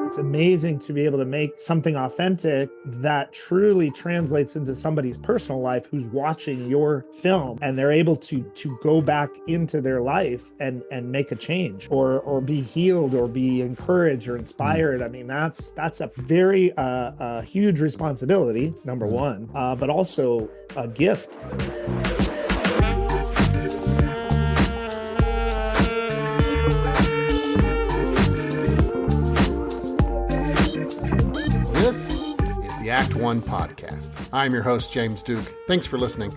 It's amazing to be able to make something authentic that truly translates into somebody's personal life who's watching your film, and they're able to go back into their life and make a change or be healed or be encouraged or inspired. I mean, that's a very huge responsibility, number one, but also a gift. This is the Act One podcast. I'm your host, James Duke. Thanks for listening.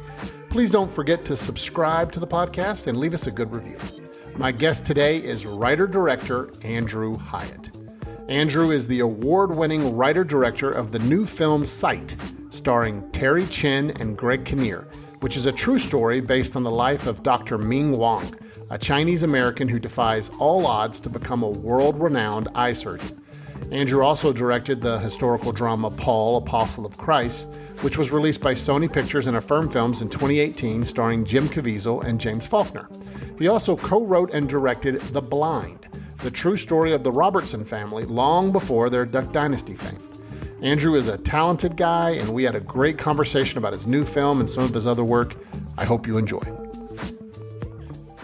Please don't forget to subscribe to the podcast and leave us a good review. My guest today is writer-director Andrew Hyatt. Andrew is the award-winning writer-director of the new film Sight, starring Terry Chen and Greg Kinnear, which is a true story based on the life of Dr. Ming Wang, a Chinese-American who defies all odds to become a world-renowned eye surgeon. Andrew also directed the historical drama Paul, Apostle of Christ, which was released by Sony Pictures and Affirm Films in 2018, starring Jim Caviezel and James Faulkner. He also co-wrote and directed The Blind, the true story of the Robertson family long before their Duck Dynasty fame. Andrew is a talented guy, and we had a great conversation about his new film and some of his other work. I hope you enjoy.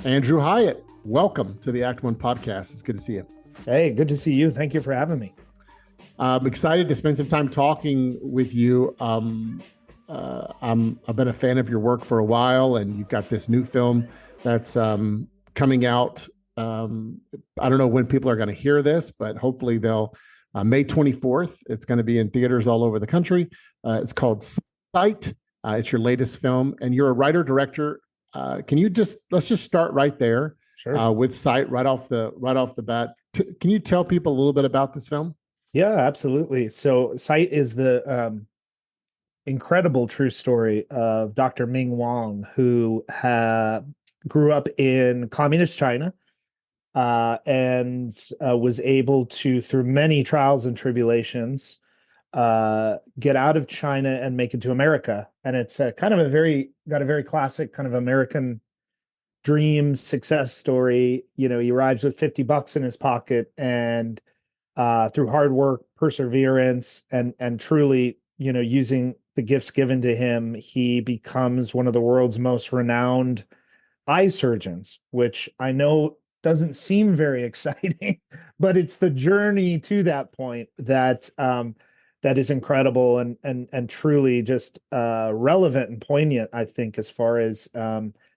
Andrew Hyatt, welcome to the Act One podcast. It's good to see you. Hey, good to see you. Thank you for having me. I'm excited to spend some time talking with you. I've been a fan of your work for a while, and you've got this new film that's coming out. I don't know when people are going to hear this, but hopefully they'll. May 24th. It's going to be in theaters all over the country. It's called Sight. It's your latest film, and you're a writer-director. Let's just start right there. Sure. With Sight right off the bat. Can you tell people a little bit about this film? Yeah, absolutely. So Sight is the incredible true story of Dr. Ming Wang, who grew up in communist China and was able to, through many trials and tribulations, get out of China and make it to America. And it's kind of got a very classic kind of American dream success story. You know, he arrives with $50 in his pocket, and through hard work, perseverance, and truly, you know, using the gifts given to him, he becomes one of the world's most renowned eye surgeons, which I know doesn't seem very exciting, but it's the journey to that point that is incredible and truly just relevant and poignant, I think, as far as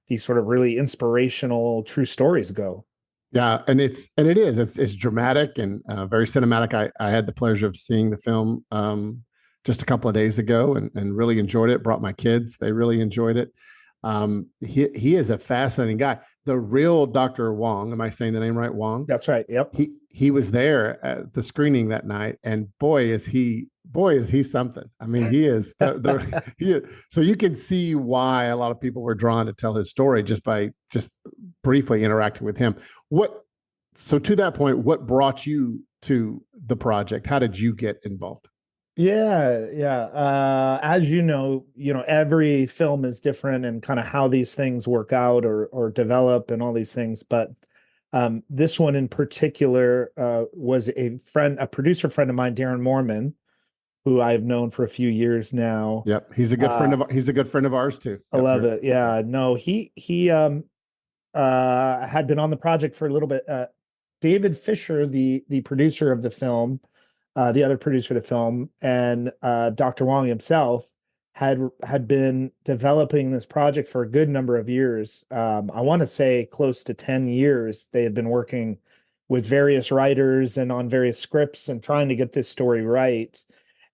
these sort of really inspirational true stories go. Yeah, and it is. It's dramatic and very cinematic. I had the pleasure of seeing the film just a couple of days ago and really enjoyed it. Brought my kids; they really enjoyed it. He is a fascinating guy. The real Dr. Wang. Am I saying the name right? Wang. That's right. Yep. He was there at the screening that night, and boy is he something. I mean, he is. So you can see why a lot of people were drawn to tell his story just by briefly interacting with him. So to that point, what brought you to the project? How did you get involved? Yeah. As you know, every film is different and kind of how these things work out or develop and all these things. But this one in particular was a producer friend of mine, Darren Moorman, who I've known for a few years now. Yep, he's a good friend of ours too. I love it. Yeah, no, he had been on the project for a little bit. David Fisher, the producer of the film, the other producer of the film, and Dr. Wang himself had been developing this project for a good number of years. I want to say close to 10 years. They had been working with various writers and on various scripts and trying to get this story right.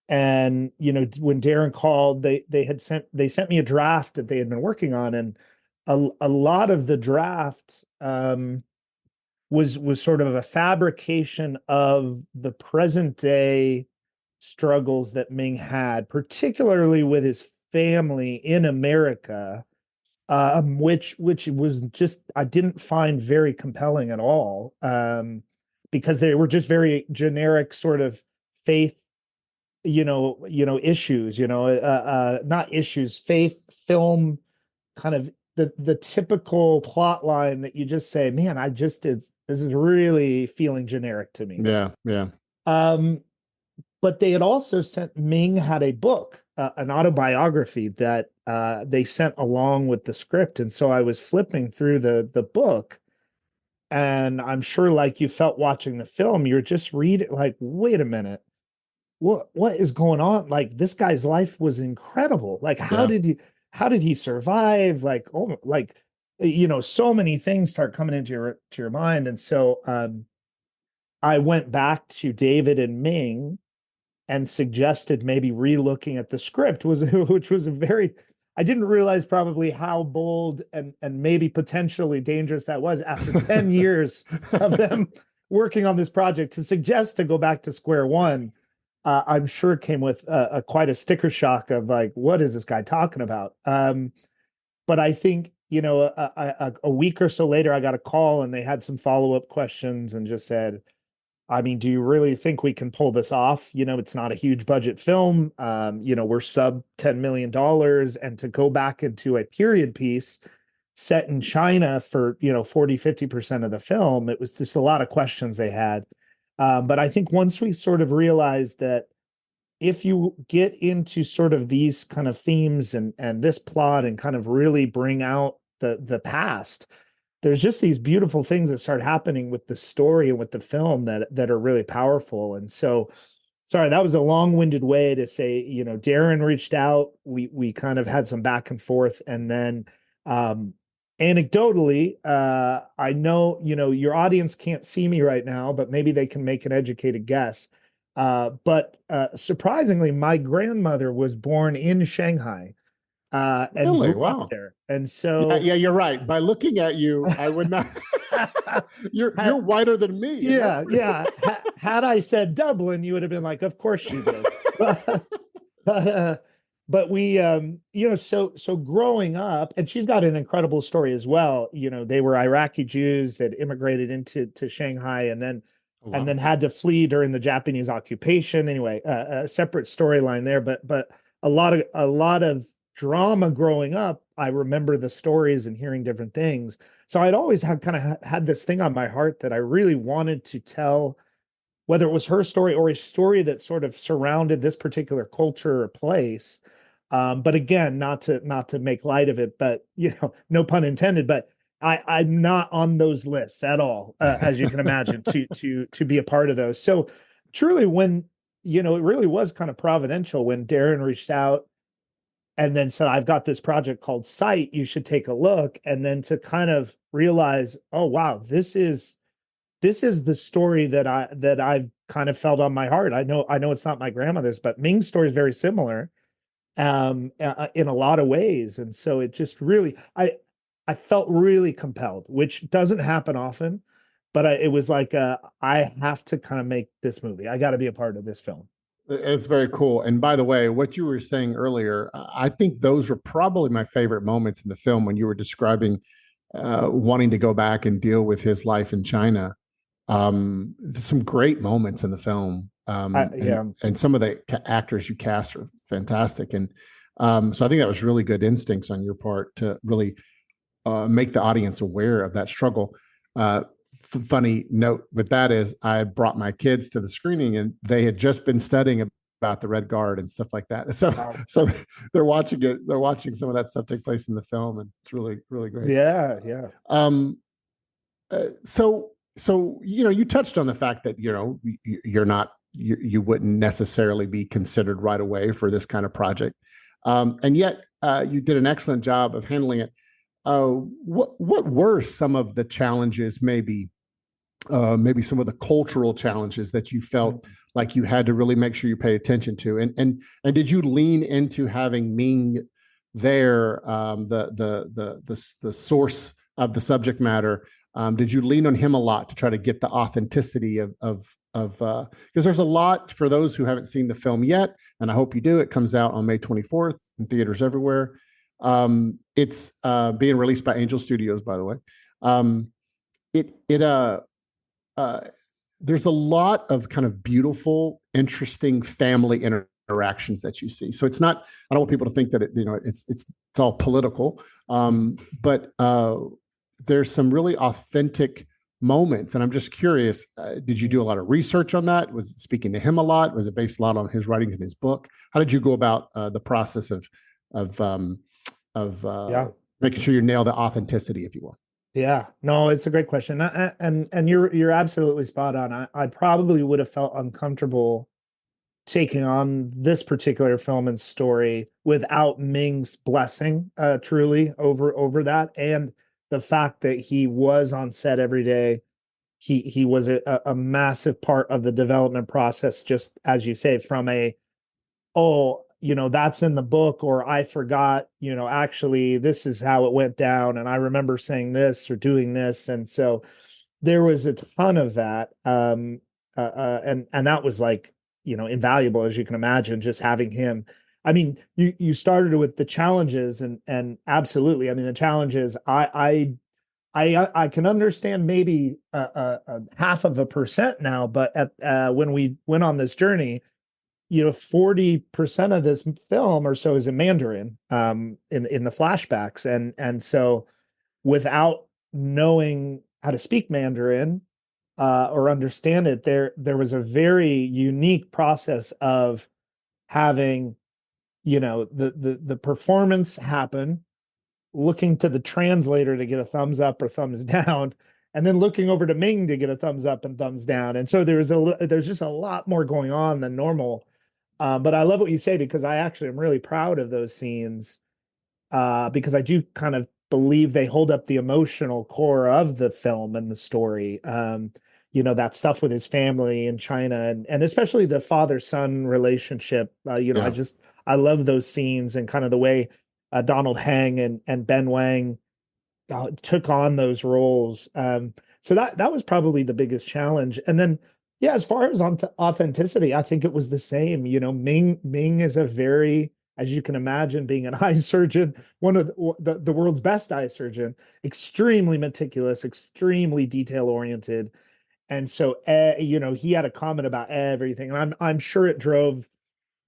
And when Darren called, they sent me a draft that they had been working on, and a lot of the draft was sort of a fabrication of the present day struggles that Ming had, particularly with his family in America, which was just, I didn't find very compelling at all, because they were just very generic sort of faith, issues, not issues, faith, film, kind of the typical plot line that you just say, man, this is really feeling generic to me. Yeah. Um, but they had also sent Ming had a book, an autobiography that they sent along with the script. And so I was flipping through the book, and I'm sure like you felt watching the film, you're just reading like, wait a minute, what is going on? Like this guy's life was incredible. Like Yeah. how did he survive? Like, oh, like so many things start coming into your mind. And so I went back to David and Ming and suggested maybe relooking at the script, which was a very, I didn't realize probably how bold and maybe potentially dangerous that was after 10 years of them working on this project. To suggest to go back to square one, I'm sure came with quite a sticker shock of like, what is this guy talking about? But I think, a week or so later, I got a call and they had some follow-up questions and just said, I mean, do you really think we can pull this off? It's not a huge budget film. We're sub $10 million. And to go back into a period piece set in China for, 40, 50% of the film, it was just a lot of questions they had. But I think once we sort of realized that if you get into sort of these kind of themes and this plot and kind of really bring out the past, there's just these beautiful things that start happening with the story and with the film that are really powerful. And so, sorry, that was a long-winded way to say, Darren reached out, we kind of had some back and forth, and then anecdotally, I know, your audience can't see me right now, but maybe they can make an educated guess. But surprisingly, my grandmother was born in Shanghai and Really? grew up Wow. there. And Yeah, so yeah, you're right. By looking at you, I would not. You're whiter than me. yeah, yeah. Had I said Dublin, you would have been like, of course you did. but, but we, so growing up, and she's got an incredible story as well. They were Iraqi Jews that immigrated into Shanghai Oh, and wow. then had to flee during the Japanese occupation. Anyway, a separate storyline there, but a lot of drama growing up. I remember the stories and hearing different things. So I'd always had this thing on my heart that I really wanted to tell, whether it was her story or a story that sort of surrounded this particular culture or place. But again, not to make light of it, but no pun intended. But I'm not on those lists at all, as you can imagine, to be a part of those. So truly, when it really was kind of providential when Darren reached out and then said, I've got this project called Sight, you should take a look. And then to kind of realize, oh wow, this is the story that I've kind of felt on my heart. I know it's not my grandmother's, but Ming's story is very similar in a lot of ways. And so it just really, I felt really compelled, which doesn't happen often, but it was like, I have to kind of make this movie. I got to be a part of this film. It's very cool. And by the way, what you were saying earlier, I think those were probably my favorite moments in the film when you were describing wanting to go back and deal with his life in China. Some great moments in the film. Yeah. And some of the actors you cast are fantastic. And so I think that was really good instincts on your part to really make the audience aware of that struggle. Funny note with that is I brought my kids to the screening and they had just been studying about the Red Guard and stuff like that. So, Wow. so they're watching it. They're watching some of that stuff take place in the film, and it's really, really great. Yeah. Yeah. So you touched on the fact that you're not you wouldn't necessarily be considered right away for this kind of project, and yet you did an excellent job of handling it. What were some of the challenges, maybe some of the cultural challenges that you felt like you had to really make sure you pay attention to, and did you lean into having Ming there, the source of the subject matter? Did you lean on him a lot to try to get the authenticity of because there's a lot for those who haven't seen the film yet, and I hope you do. It comes out on May 24th in theaters everywhere. It's being released by Angel Studios, by the way. There's a lot of kind of beautiful, interesting family interactions that you see. So it's not, I don't want people to think that it's all political. But there's some really authentic moments. And I'm just curious, did you do a lot of research on that? Was it speaking to him a lot? Was it based a lot on his writings in his book? How did you go about the process of um, of Yeah. making sure you nail the authenticity, if you will? Yeah, no, it's a great question. And you're absolutely spot on. I probably would have felt uncomfortable taking on this particular film and story without Ming's blessing, truly over that, and the fact that he was on set every day. He was a massive part of the development process, just as you say, from a, oh, that's in the book, or I forgot, actually this is how it went down, and I remember saying this or doing this. And so there was a ton of that. And that was like, invaluable, as you can imagine, just having him. I mean, you started with the challenges, and absolutely, I mean, the challenges, I can understand maybe a half of a percent now, but when we went on this journey, 40% of this film or so is in Mandarin, in the flashbacks. And so without knowing how to speak Mandarin, or understand it, there was a very unique process of having, the performance happen, looking to the translator to get a thumbs up or thumbs down, and then looking over to Ming to get a thumbs up and thumbs down. And so there's just a lot more going on than normal. But I love what you say, because I actually am really proud of those scenes, because I do kind of believe they hold up the emotional core of the film and the story. That stuff with his family in China, and especially the father-son relationship. Yeah. I love those scenes, and kind of the way Donald Hang and Ben Wang took on those roles. So that was probably the biggest challenge. And then, yeah, as far as on authenticity, I think it was the same. Ming is a very, as you can imagine, being an eye surgeon, one of the world's best eye surgeon, extremely meticulous, extremely detail oriented. And so, he had a comment about everything, and I'm sure it drove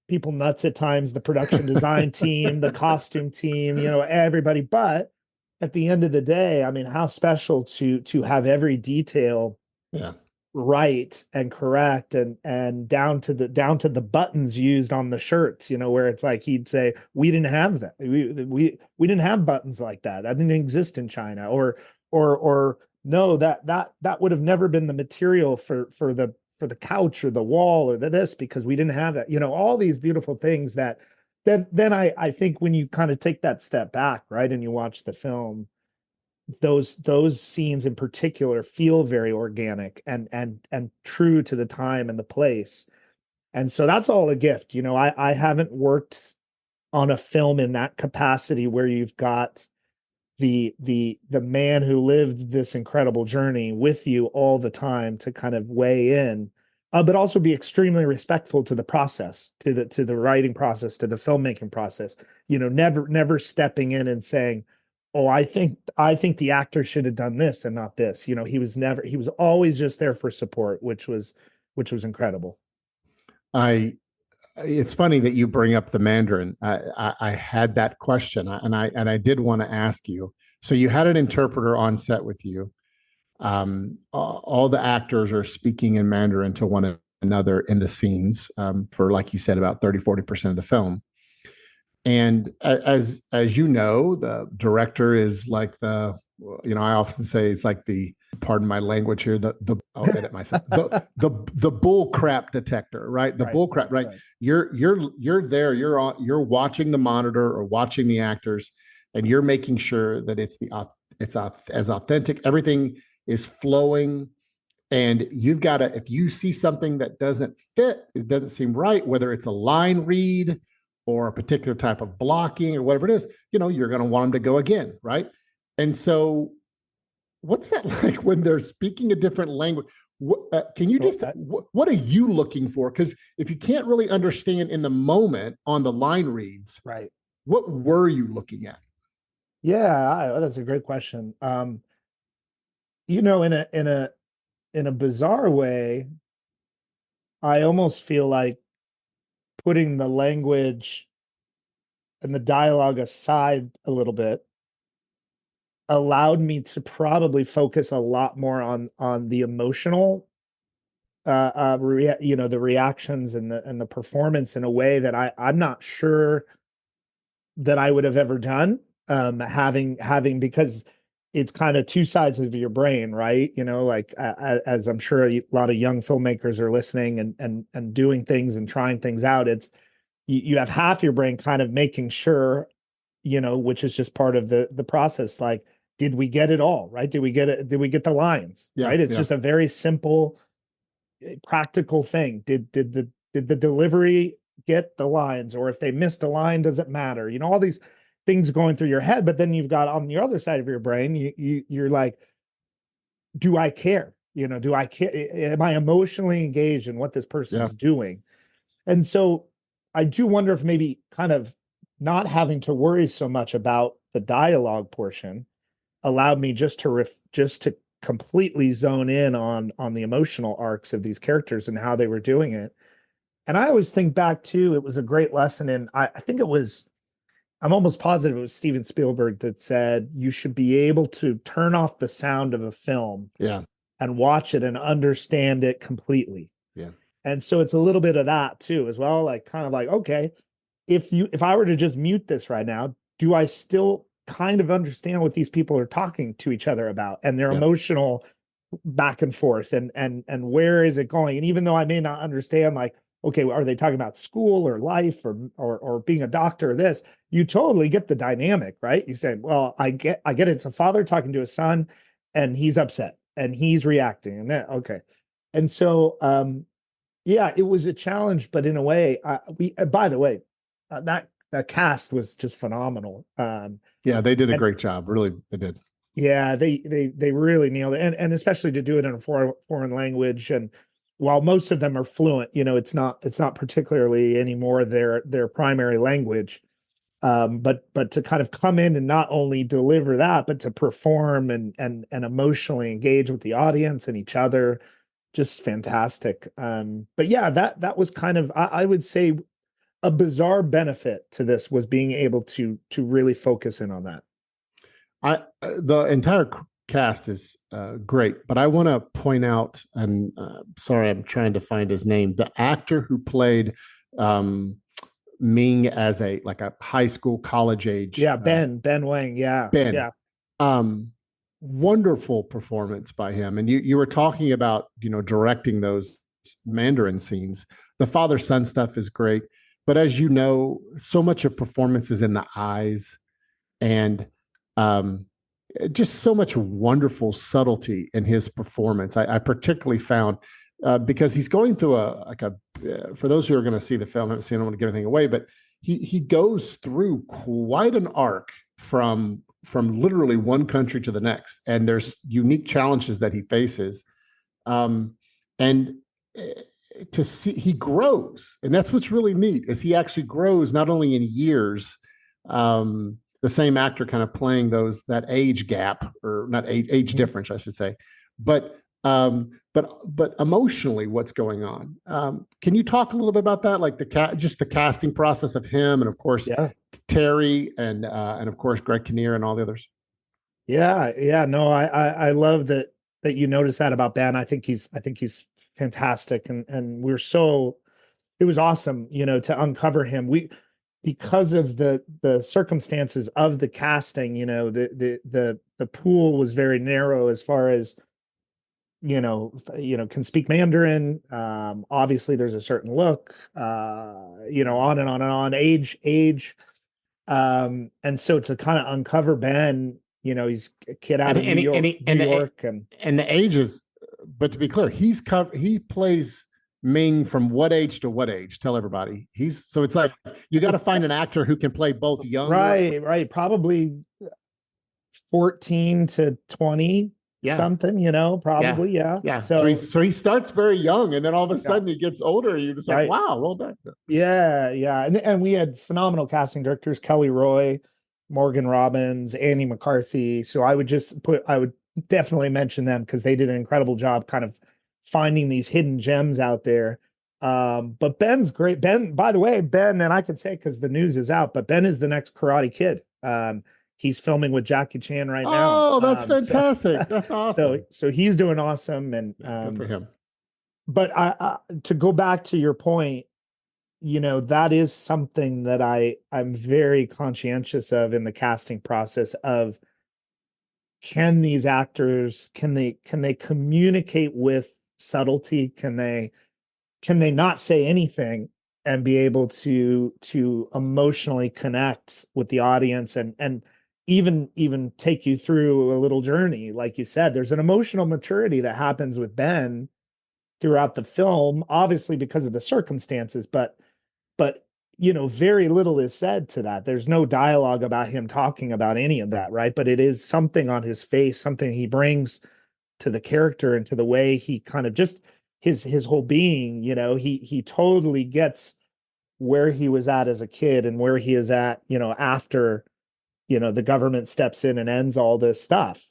people nuts at times, the production design team, the costume team, everybody. But at the end of the day, I mean, how special to have every detail Yeah. right and correct, and down to the buttons used on the shirts, where it's like he'd say, we didn't have that. We didn't have buttons like that. That didn't exist in China. Or no, that would have never been the material for the couch or the wall or this, because we didn't have that. All these beautiful things that then I think when you kind of take that step back, right, and you watch the film, those scenes in particular feel very organic and true to the time and the place. And so that's all a gift. I haven't worked on a film in that capacity, where you've got the man who lived this incredible journey with you all the time to kind of weigh in, but also be extremely respectful to the process, to the writing process, to the filmmaking process. Never stepping in and saying, "Oh, I think the actor should have done this and not this." He was always just there for support, which was incredible. I it's funny that you bring up the Mandarin. I had that question, and I did want to ask you. So you had an interpreter on set with you. All the actors are speaking in Mandarin to one another in the scenes, for, like you said, about 30-40% of the film. And as you know, the director is like I often say it's like the, pardon my language here, the I'll edit myself, the bull crap detector, right? The bull crap, right? You're there, you're watching the monitor or watching the actors, and you're making sure that it's as authentic, everything is flowing. And you've got to, if you see something that doesn't fit, it doesn't seem right, whether it's a line read or a particular type of blocking or whatever it is, you're going to want them to go again, right? And so, what's that like when they're speaking a different language? Can you just, what are you looking for? Because if you can't really understand in the moment on the line reads, Right. what were you looking at? Yeah, that's a great question. In a bizarre way, I almost feel like putting the language and the dialogue aside a little bit, allowed me to probably focus a lot more on the emotional the reactions and the performance in a way that I'm not sure that I would have ever done, having because it's kind of two sides of your brain, right? Like as I'm sure a lot of young filmmakers are listening and doing things and trying things out. It's you have half your brain kind of making sure, which is just part of the process. Like, did we get it all right? Did we get it? Did we get the lines Yeah, right? It's yeah. just a very simple, practical thing. Did the delivery get the lines, or if they missed a line, does it matter? All these things going through your head, but then you've got on the other side of your brain, you're like, do I care? Do I care? Am I emotionally engaged in what this Yeah. person's doing? And so I do wonder if maybe kind of not having to worry so much about the dialogue portion allowed me just to completely zone in on the emotional arcs of these characters and how they were doing it. And I always think back to, it was a great lesson in, I think I'm almost positive it was Steven Spielberg that said you should be able to turn off the sound of a film Yeah. and watch it and understand it completely. Yeah. And so it's a little bit of that too, as well. Like, kind of like, okay, if I were to just mute this right now, do I still kind of understand what these people are talking to each other about and their Yeah. emotional back and forth, and where is it going? And even though I may not understand, like, okay, are they talking about school or life or being a doctor or this, you totally get the dynamic, right? You say, well, I get it's a father talking to a son and he's upset and he's reacting, and that, okay. And so yeah, it was a challenge, but in a way, we by the way, that cast was just phenomenal. Yeah, they did a And great job. Really, they did. yeah, they really nailed it, and especially to do it in a foreign language. And while most of them are fluent, it's not particularly anymore their primary language. But to kind of come in and not only deliver that, but to perform and emotionally engage with the audience and each other, just fantastic. But yeah, that was kind of, I would say, a bizarre benefit to this was being able to really focus in on that. The entire cast is great, but I want to point out, and sorry, I'm trying to find his name. The actor who played Ming as a high school, college age. Yeah, Ben Wang. Yeah, Ben. yeah, Wonderful performance by him. And you were talking about directing those Mandarin scenes. The father son stuff is great, but as you know, so much of performance is in the eyes, and just so much wonderful subtlety in his performance. I particularly found because he's going through for those who are going to see the film, I haven't seen, I don't want to give anything away, but he goes through quite an arc from literally one country to the next, and there's unique challenges that he faces, and to see he grows, and that's what's really neat is he actually grows not only in years. The same actor kind of playing that age gap, or not age difference, I should say, but emotionally, what's going on? Can you talk a little bit about that, like just the casting process of him, and of course Terry, and of course Greg Kinnear and all the others? Yeah. No, I love that you noticed that about Ben. I think he's fantastic, and it was awesome, to uncover him. Because of the circumstances of the casting, the pool was very narrow as far as can speak Mandarin. Obviously, there's a certain look, on and on and on, age. And so to kind of uncover Ben, he's a kid out of New York, and the ages. But to be clear, he plays Ming from what age to what age? Tell everybody. So it's like you got to find an actor who can play both younger. Right. Probably 14 to 20 something, probably. Yeah. So he starts very young, and then all of a sudden he gets older. And you're just like, wow, well done. Yeah. And we had phenomenal casting directors, Kelly Roy, Morgan Robbins, Annie McCarthy. So I would definitely mention them because they did an incredible job kind of finding these hidden gems out there. But Ben's great. Ben, by the way, and I can say because the news is out, but Ben is the next Karate Kid. He's filming with Jackie Chan right now. Oh, that's fantastic. That's awesome. So he's doing awesome. And Yeah, good for him. but to go back to your point, that is something that I'm very conscientious of in the casting process of, can these actors, can they communicate with subtlety? Can they not say anything and be able to emotionally connect with the audience, and even take you through a little journey? Like you said, there's an emotional maturity that happens with Ben throughout the film, obviously because of the circumstances, but very little is said to that. There's no dialogue about him talking about any of that, right? But it is something on his face, something he brings to the character and to the way he kind of just his whole being. He totally gets where he was at as a kid and where he is at, after the government steps in and ends all this stuff.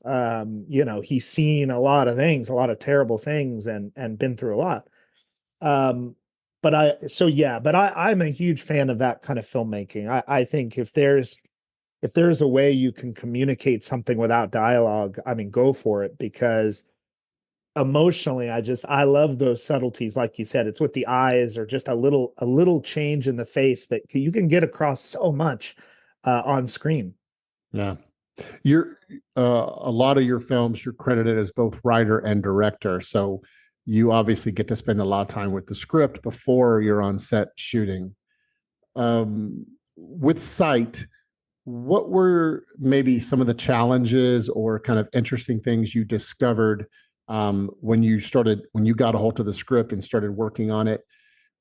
He's seen a lot of things, a lot of terrible things, and been through a lot. I'm a huge fan of that kind of filmmaking. I think if there's a way you can communicate something without dialogue, I mean, go for it, because emotionally, I love those subtleties. Like you said, it's with the eyes, or just a little change in the face that you can get across so much on screen. Yeah. You're a lot of your films, you're credited as both writer and director. So you obviously get to spend a lot of time with the script before you're on set shooting. With Sight, what were maybe some of the challenges or kind of interesting things you discovered when you got a hold of the script and started working on it,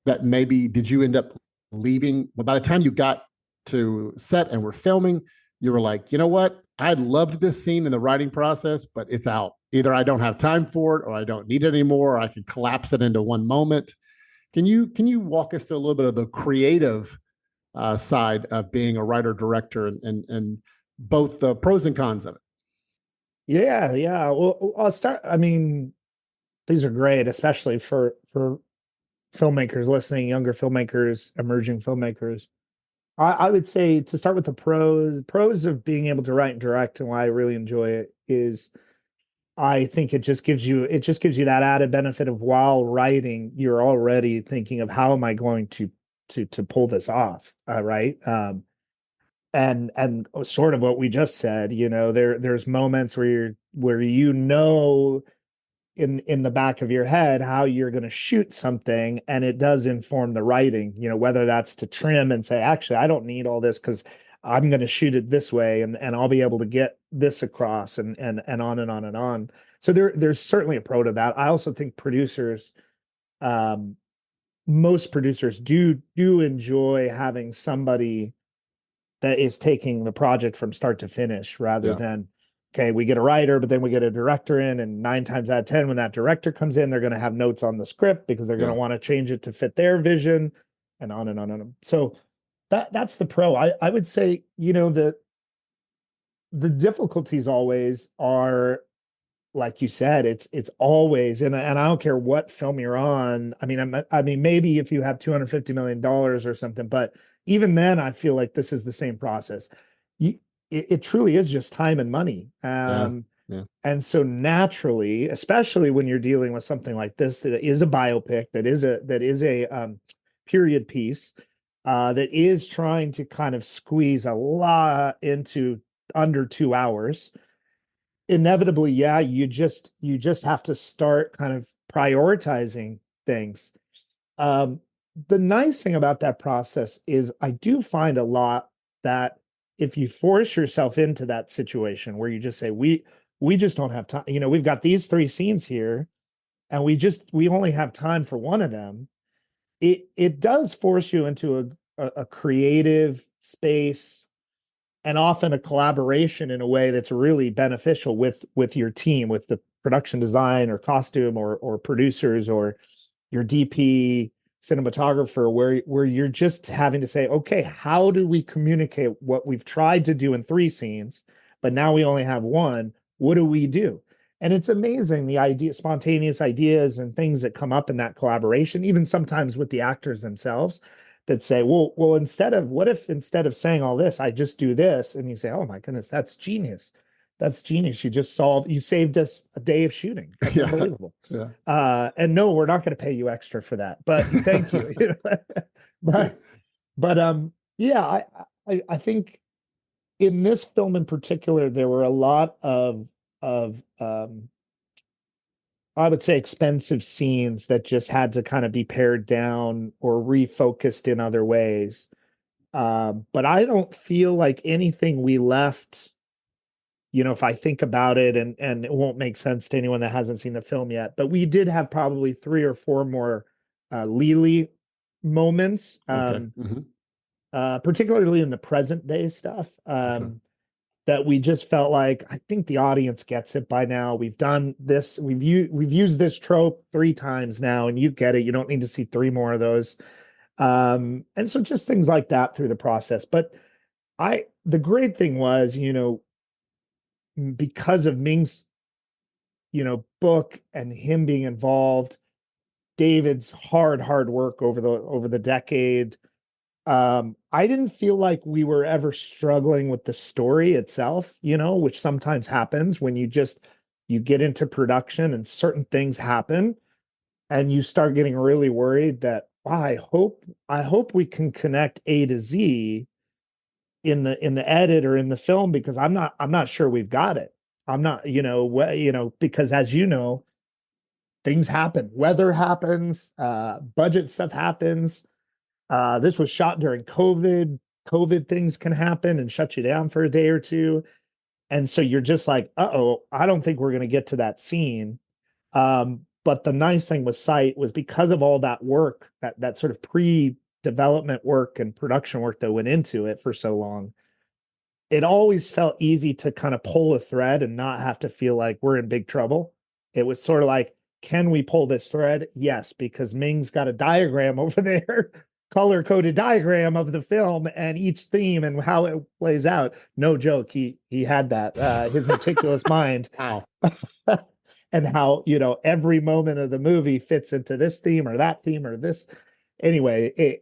that maybe did you end up leaving? Well, by the time you got to set and were filming, you were like, you know what? I loved this scene in the writing process, but it's out. Either I don't have time for it, or I don't need it anymore, or I can collapse it into one moment. Can you walk us through a little bit of the creative side of being a writer director, and both the pros and cons of it? Yeah, yeah. Well, I'll start. I mean, these are great, especially for filmmakers listening, younger filmmakers, emerging filmmakers. I would say, to start with the pros of being able to write and direct, and why I really enjoy it is, I think it just gives you that added benefit of, while writing, you're already thinking of, how am I going to pull this off, right? And sort of what we just said, there's moments where in the back of your head how you're going to shoot something, and it does inform the writing, whether that's to trim and say, actually, I don't need all this because I'm going to shoot it this way, and I'll be able to get this across, and on and on and on. So there's certainly a pro to that. I also think producers, most producers do enjoy having somebody that is taking the project from start to finish, rather Yeah. than, okay, we get a writer, but then we get a director in, and 9 times out of 10, when that director comes in, they're going to have notes on the script because they're going Yeah. to want to change it to fit their vision, and on and on and on. So that's the pro. I would say, the difficulties always are, like you said, it's always, and I don't care what film you're on. I mean, maybe if you have $250 million or something, but even then, I feel like this is the same process. It truly is just time and money. Yeah. Yeah. And so naturally, especially when you're dealing with something like this, that is a biopic, that is a period piece, that is trying to kind of squeeze a lot into under 2 hours. Inevitably, yeah, you just have to start kind of prioritizing things. Um, the nice thing about that process is, I do find a lot that, if you force yourself into that situation where you just say, we just don't have time, we've got these 3 scenes here, and we only have time for one of them, it does force you into a creative space, and often a collaboration, in a way that's really beneficial with your team, with the production design or costume, or producers, or your DP, cinematographer, where you're just having to say, okay, how do we communicate what we've tried to do in 3 scenes, but now we only have one? What do we do? And it's amazing, the spontaneous ideas and things that come up in that collaboration, even sometimes with the actors themselves, that say, well, what if instead of saying all this, I just do this? And you say, oh my goodness, that's genius. That's genius. You saved us a day of shooting. That's Yeah. unbelievable. Yeah. And no, we're not going to pay you extra for that, but thank you. But, yeah, I think in this film in particular, there were a lot of I would say expensive scenes that just had to kind of be pared down or refocused in other ways. But I don't feel like anything we left, if I think about it, and it won't make sense to anyone that hasn't seen the film yet, but we did have probably 3 or 4 more Lily moments, Okay. Mm-hmm. particularly in the present day stuff. Okay. That we just felt like I think the audience gets it by now. We've done this, we've used this trope 3 times now, and you get it. You don't need to see 3 more of those. And so just things like that through the process. But the great thing was, because of Ming's, book and him being involved, David's hard work over the decade. I didn't feel like we were ever struggling with the story itself, which sometimes happens when you get into production and certain things happen and you start getting really worried that, wow, I hope we can connect A to Z in the edit or in the film, because I'm not sure we've got it. I'm not, because as things happen, weather happens, budget stuff happens. This was shot during COVID. COVID things can happen and shut you down for a day or two. And so you're just like, uh-oh, I don't think we're going to get to that scene. But the nice thing with Sight was because of all that work, that sort of pre-development work and production work that went into it for so long, it always felt easy to kind of pull a thread and not have to feel like we're in big trouble. It was sort of like, can we pull this thread? Yes, because Ming's got a diagram over there, color-coded diagram of the film and each theme and how it plays out. No joke, he had that, his meticulous mind. Wow. And how, every moment of the movie fits into this theme or that theme or this. Anyway,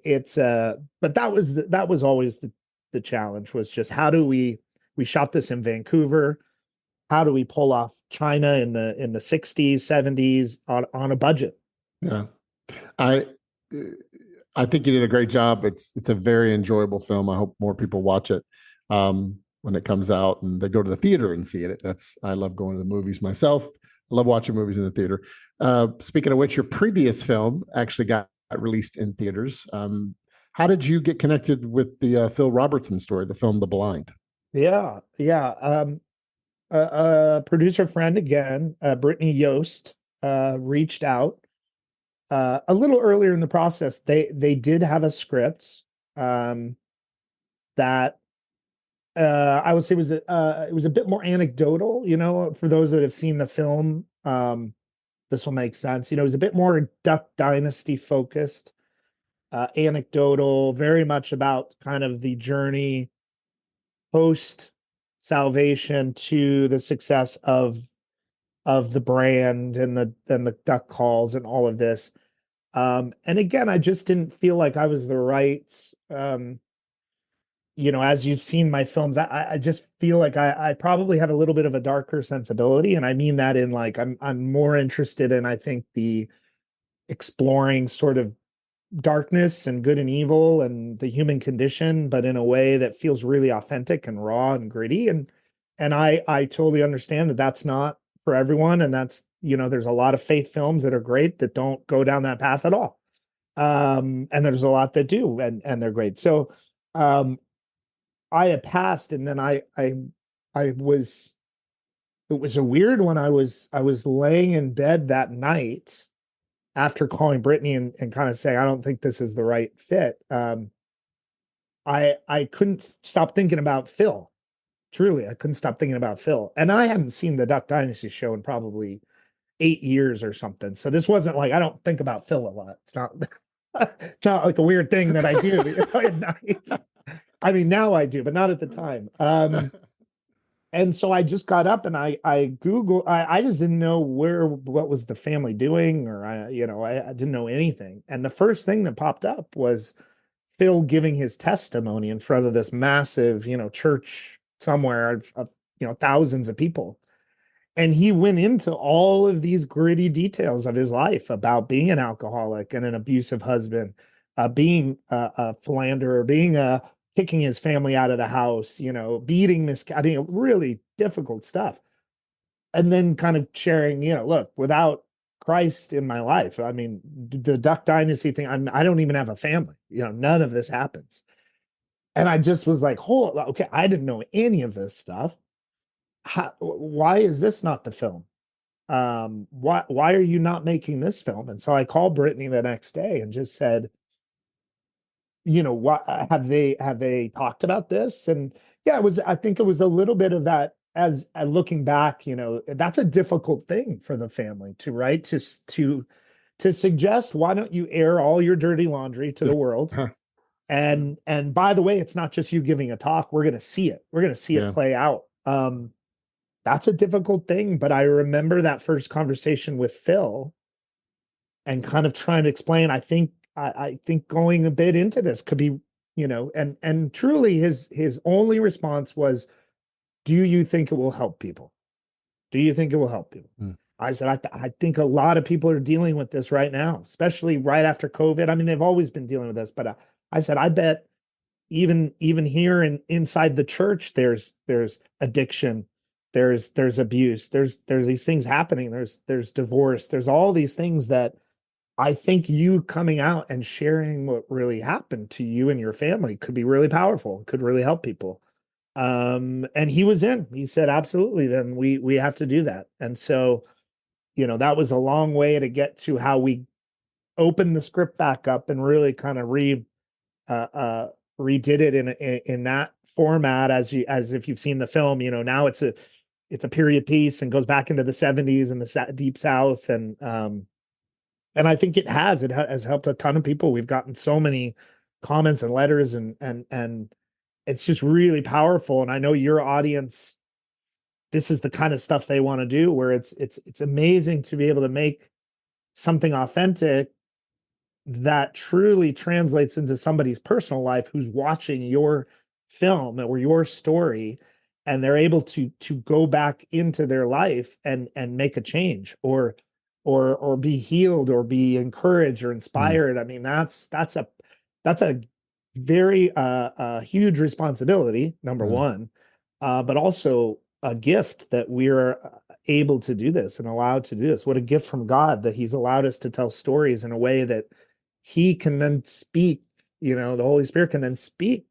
but that was always the challenge, was just how do we shot this in Vancouver. How do we pull off China in the 60s, 70s on a budget? Yeah. I think you did a great job. It's a very enjoyable film. I hope more people watch it when it comes out and they go to the theater and see it. I love going to the movies myself. I love watching movies in the theater. Speaking of which, your previous film actually got released in theaters. How did you get connected with the Phil Robertson story, the film The Blind? Yeah. A producer friend again, Brittany Yost, reached out a little earlier in the process. They did have a script that I would say it was a bit more anecdotal. For those that have seen the film, this will make sense. It was a bit more Duck Dynasty focused, anecdotal, very much about kind of the journey post salvation to the success of the brand and the duck calls and all of this. And again, I just didn't feel like I was the right, as you've seen my films, I just feel like I probably have a little bit of a darker sensibility. And I mean that in like, I'm more interested in, I think, the exploring sort of darkness and good and evil and the human condition, but in a way that feels really authentic and raw and gritty. And I totally understand that that's not for everyone. And that's, there's a lot of faith films that are great that don't go down that path at all. And there's a lot that do, and they're great. So, I had passed, and then I was, it was a weird one. I was laying in bed that night after calling Brittany and kind of saying, I don't think this is the right fit. I couldn't stop thinking about Phil. Truly, I couldn't stop thinking about Phil. And I hadn't seen the Duck Dynasty show in probably 8 years or something. So this wasn't like, I don't think about Phil a lot. It's not, it's not like a weird thing that I do at night. I mean, now I do, but not at the time. And so I just got up and I Googled, I just didn't know what was the family doing, or I didn't know anything. And the first thing that popped up was Phil giving his testimony in front of this massive, church somewhere of thousands of people. And he went into all of these gritty details of his life about being an alcoholic and an abusive husband, being a philanderer, being kicking his family out of the house, beating this, I mean, really difficult stuff. And then kind of sharing, look, without Christ in my life, I mean, the Duck Dynasty thing, I don't even have a family, none of this happens. And I just was like, okay, I didn't know any of this stuff. Why is this not the film? Why are you not making this film? And so I called Brittany the next day and just said, what have they talked about this? And yeah, I think it was a little bit of that. As looking back, that's a difficult thing for the family to write, to suggest, why don't you air all your dirty laundry to the world? And by the way, it's not just you giving a talk. We're going to see it. We're going to see it play out. That's a difficult thing. But I remember that first conversation with Phil and kind of trying to explain, I think going a bit into this could be, and truly his only response was, do you think it will help people? Do you think it will help people? I said, I think a lot of people are dealing with this right now, especially right after COVID. I mean, they've always been dealing with this, but I said, I bet even here inside the church, there's addiction, there's abuse, there's these things happening, there's divorce, there's all these things that I think you coming out and sharing what really happened to you and your family could be really powerful, could really help people. And he said, absolutely, then we have to do that. And so, that was a long way to get to how we opened the script back up and really kind of redid it in that format, as if you've seen the film. Now it's a period piece and goes back into the 70s and the Deep South. And I think it has helped a ton of people. We've gotten so many comments and letters and it's just really powerful. And I know your audience, this is the kind of stuff they want to do, where it's amazing to be able to make something authentic that truly translates into somebody's personal life who's watching your film or your story, and they're able to go back into their life and make a change or be healed or be encouraged or inspired. I mean, that's a very huge responsibility, number one, but also a gift that we're able to do this and allowed to do this. What a gift from God that he's allowed us to tell stories in a way that he can then speak, the Holy Spirit can then speak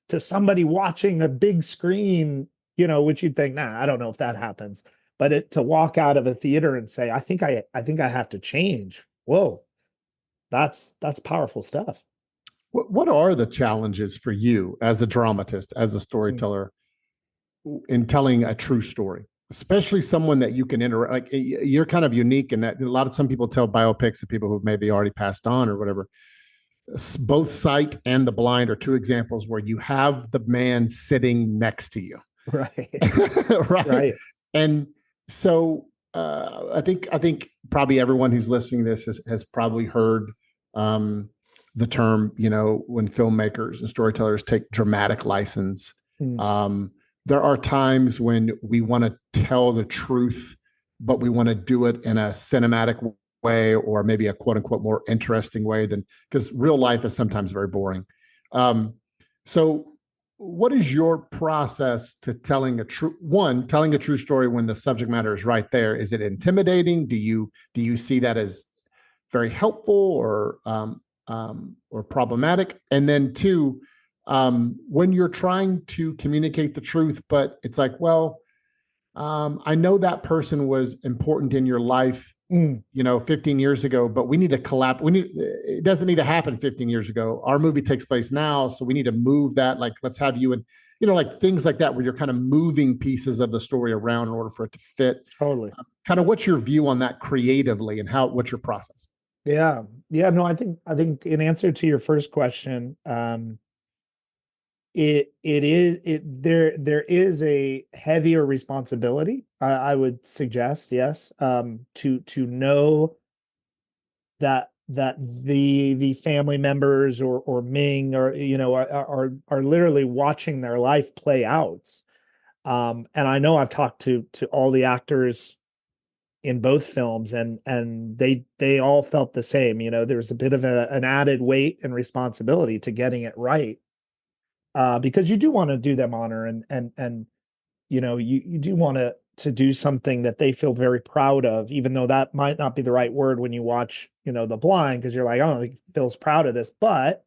to somebody watching a big screen, which you'd think, nah, I don't know if that happens. But to walk out of a theater and say, I think I have to change. Whoa, that's powerful stuff. What are the challenges for you as a dramatist, as a storyteller, in telling a true story, especially someone that you can interact? Like, you're kind of unique in that some people tell biopics of people who've maybe already passed on or whatever. Both Sight and The Blind are two examples where you have the man sitting next to you. Right. Right. And so I think probably everyone who's listening to this has probably heard the term, when filmmakers and storytellers take dramatic license. There are times when we want to tell the truth, but we want to do it in a cinematic way, or maybe a quote unquote more interesting way because real life is sometimes very boring. So what is your process to telling a true story when the subject matter is right there? Is it intimidating? Do you see that as very helpful or problematic? And then two, when you're trying to communicate the truth, but it's like, well, I know that person was important in your life, 15 years ago, but we need to it doesn't need to happen 15 years ago. Our movie takes place now. So we need to move that. Like, let's have you and, like things like that, where you're kind of moving pieces of the story around in order for it to fit. Totally. Kind of what's your view on that creatively, and what's your process? Yeah. No, I think in answer to your first question, there is a heavier responsibility, I would suggest, yes, to know that that the family members or Ming or are literally watching their life play out. And I know I've talked to all the actors in both films, and they all felt the same. There was a bit of an added weight and responsibility to getting it right, because you do want to do them honor, and you do want to do something that they feel very proud of, even though that might not be the right word when you watch The Blind, because you're like, I don't think he feels proud of this, but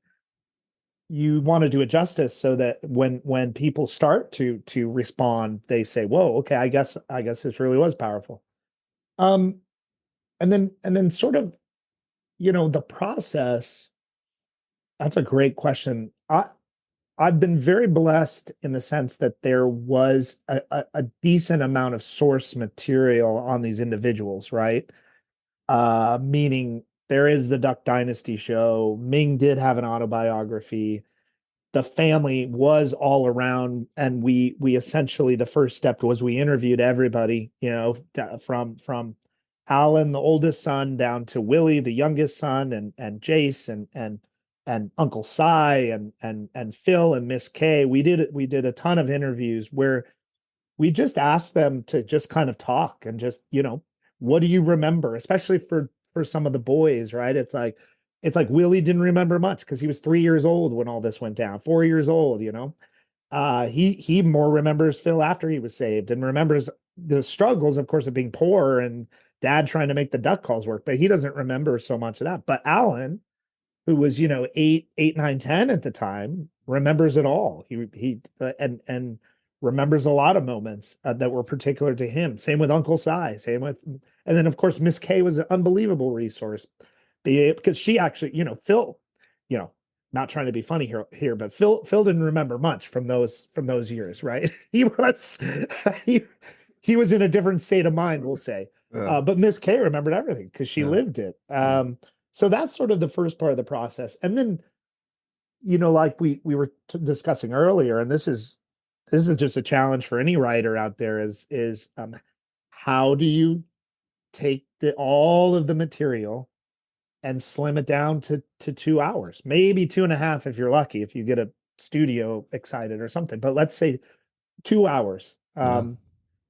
you want to do it justice so that when people start to respond, they say, whoa, okay, I guess this really was powerful. um and then sort of, the process. That's a great question. I've been very blessed in the sense that there was a decent amount of source material on these individuals, right? Meaning there is the Duck Dynasty show. Ming did have an autobiography. The family was all around, and we essentially, the first step was we interviewed everybody, from Alan, the oldest son, down to Willie, the youngest son, and Jace, and Uncle Si, and Phil and Miss K. We did a ton of interviews where we just asked them to just kind of talk and just, what do you remember, especially for some of the boys, right? It's like Willie didn't remember much because he was 3 years old when all this went down, 4 years old. He more remembers Phil after he was saved, and remembers the struggles, of course, of being poor and dad trying to make the duck calls work, but he doesn't remember so much of that. But Alan, who was, 8, 9, 10 at the time, remembers it all. And remembers a lot of moments that were particular to him. Same with Uncle Si. And then of course Miss K was an unbelievable resource, because she actually, Phil, you know, not trying to be funny here, but Phil didn't remember much from those years, right? He he was in a different state of mind, we'll say. Yeah. But Miss K remembered everything because she Yeah. lived it. Yeah. So that's sort of the first part of the process. And then, like we were discussing earlier, and this is just a challenge for any writer out there, is how do you take all of the material and slim it down to 2 hours, maybe 2.5 if you're lucky, if you get a studio excited or something. But let's say 2 hours. Yeah.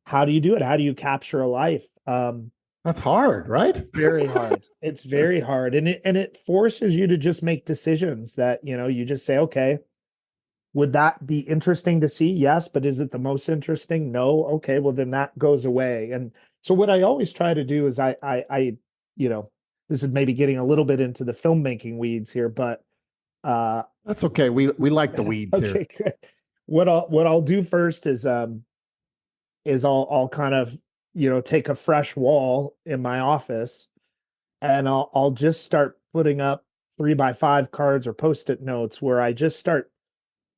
How do you do it? How do you capture a life? That's hard, right? Very hard. It's very hard. And it forces you to just make decisions that, you just say, okay, would that be interesting to see? Yes, but is it the most interesting? No. Okay, well then that goes away. And so what I always try to do is you know, this is maybe getting a little bit into the filmmaking weeds here, but That's okay. We like the weeds here. okay, good. What I'll do first is I'll kind of, take a fresh wall in my office, and I'll just start putting up 3x5 cards or post-it notes where I just start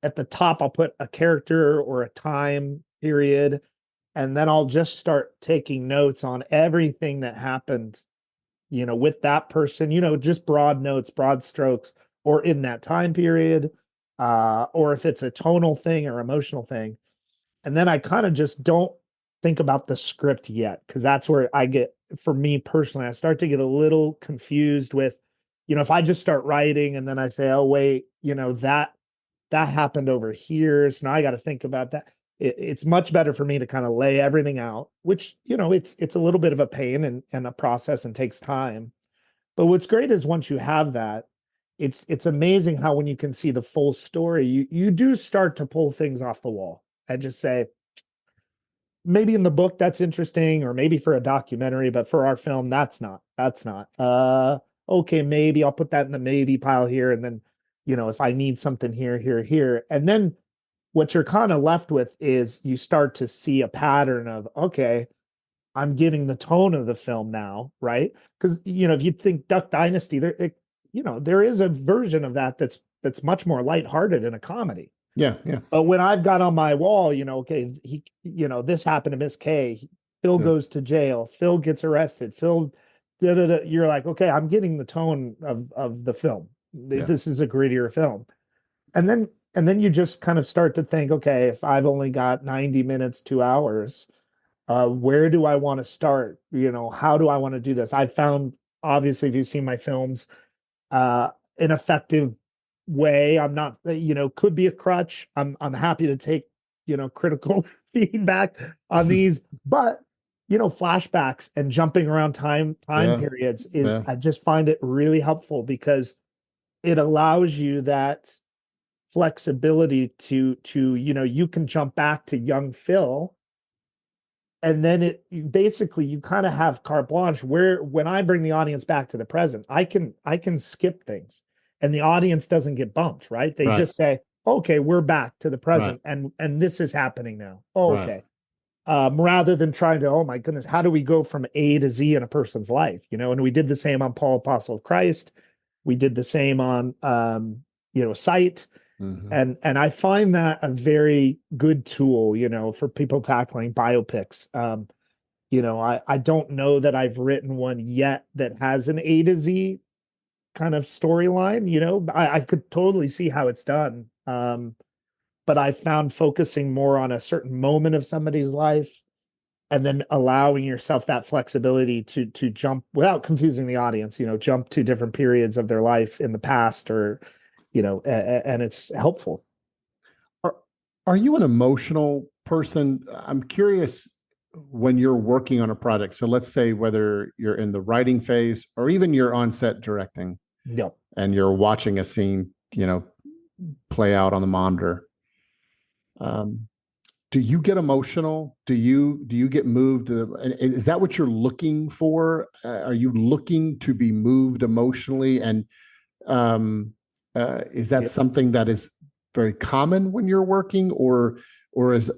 at the top. I'll put a character or a time period, and then I'll just start taking notes on everything that happened, with that person, just broad notes, broad strokes, or in that time period, or if it's a tonal thing or emotional thing. And then I kind of just don't think about the script yet, because that's where for me personally, I start to get a little confused with, if I just start writing and then I say, oh, wait, that happened over here, so now I got to think about that. It's much better for me to kind of lay everything out, which, it's a little bit of a pain and a process and takes time. But what's great is once you have that, it's amazing how when you can see the full story, you do start to pull things off the wall and just say, maybe in the book that's interesting, or maybe for a documentary, but for our film, that's not. Okay, maybe I'll put that in the maybe pile here. And then, if I need something here. And then what you're kind of left with is you start to see a pattern of, okay, I'm getting the tone of the film now, right? Because, if you think Duck Dynasty, there is a version of that's much more lighthearted in a comedy. Yeah, yeah. But when I've got on my wall, okay, this happened to Miss K. Phil goes to jail. Phil gets arrested. Phil, you're like, okay, I'm getting the tone of the film. Yeah. This is a grittier film. And then you just kind of start to think, okay, if I've only got 90 minutes, 2 hours, where do I want to start? How do I want to do this? I found obviously, if you've seen my films, an effective way. I'm not, could be a crutch. I'm happy to take, critical feedback on these, but flashbacks and jumping around time Yeah. periods is, Yeah. I just find it really helpful because it allows you that flexibility to you can jump back to young Phil, and then basically you kind of have carte blanche where when I bring the audience back to the present, I can skip things and the audience doesn't get bumped, right? They Right. just say, okay, we're back to the Right. present and this is happening now. Oh, Right. okay. Rather than trying to, oh my goodness, how do we go from A to Z in a person's life? And we did the same on Paul Apostle of Christ. We did the same on Sight. Mm-hmm. And I find that a very good tool, for people tackling biopics. I don't know that I've written one yet that has an A to Z kind of storyline. I could totally see how it's done. But I found focusing more on a certain moment of somebody's life and then allowing yourself that flexibility to jump without confusing the audience, jump to different periods of their life in the past or, and it's helpful. Are you an emotional person? I'm curious when you're working on a project. So let's say whether you're in the writing phase or even you're on set directing No. and you're watching a scene, play out on the monitor. Do you get emotional? Do you get moved? Is that what you're looking for? Are you looking to be moved emotionally? And is that something that is very common when you're working, or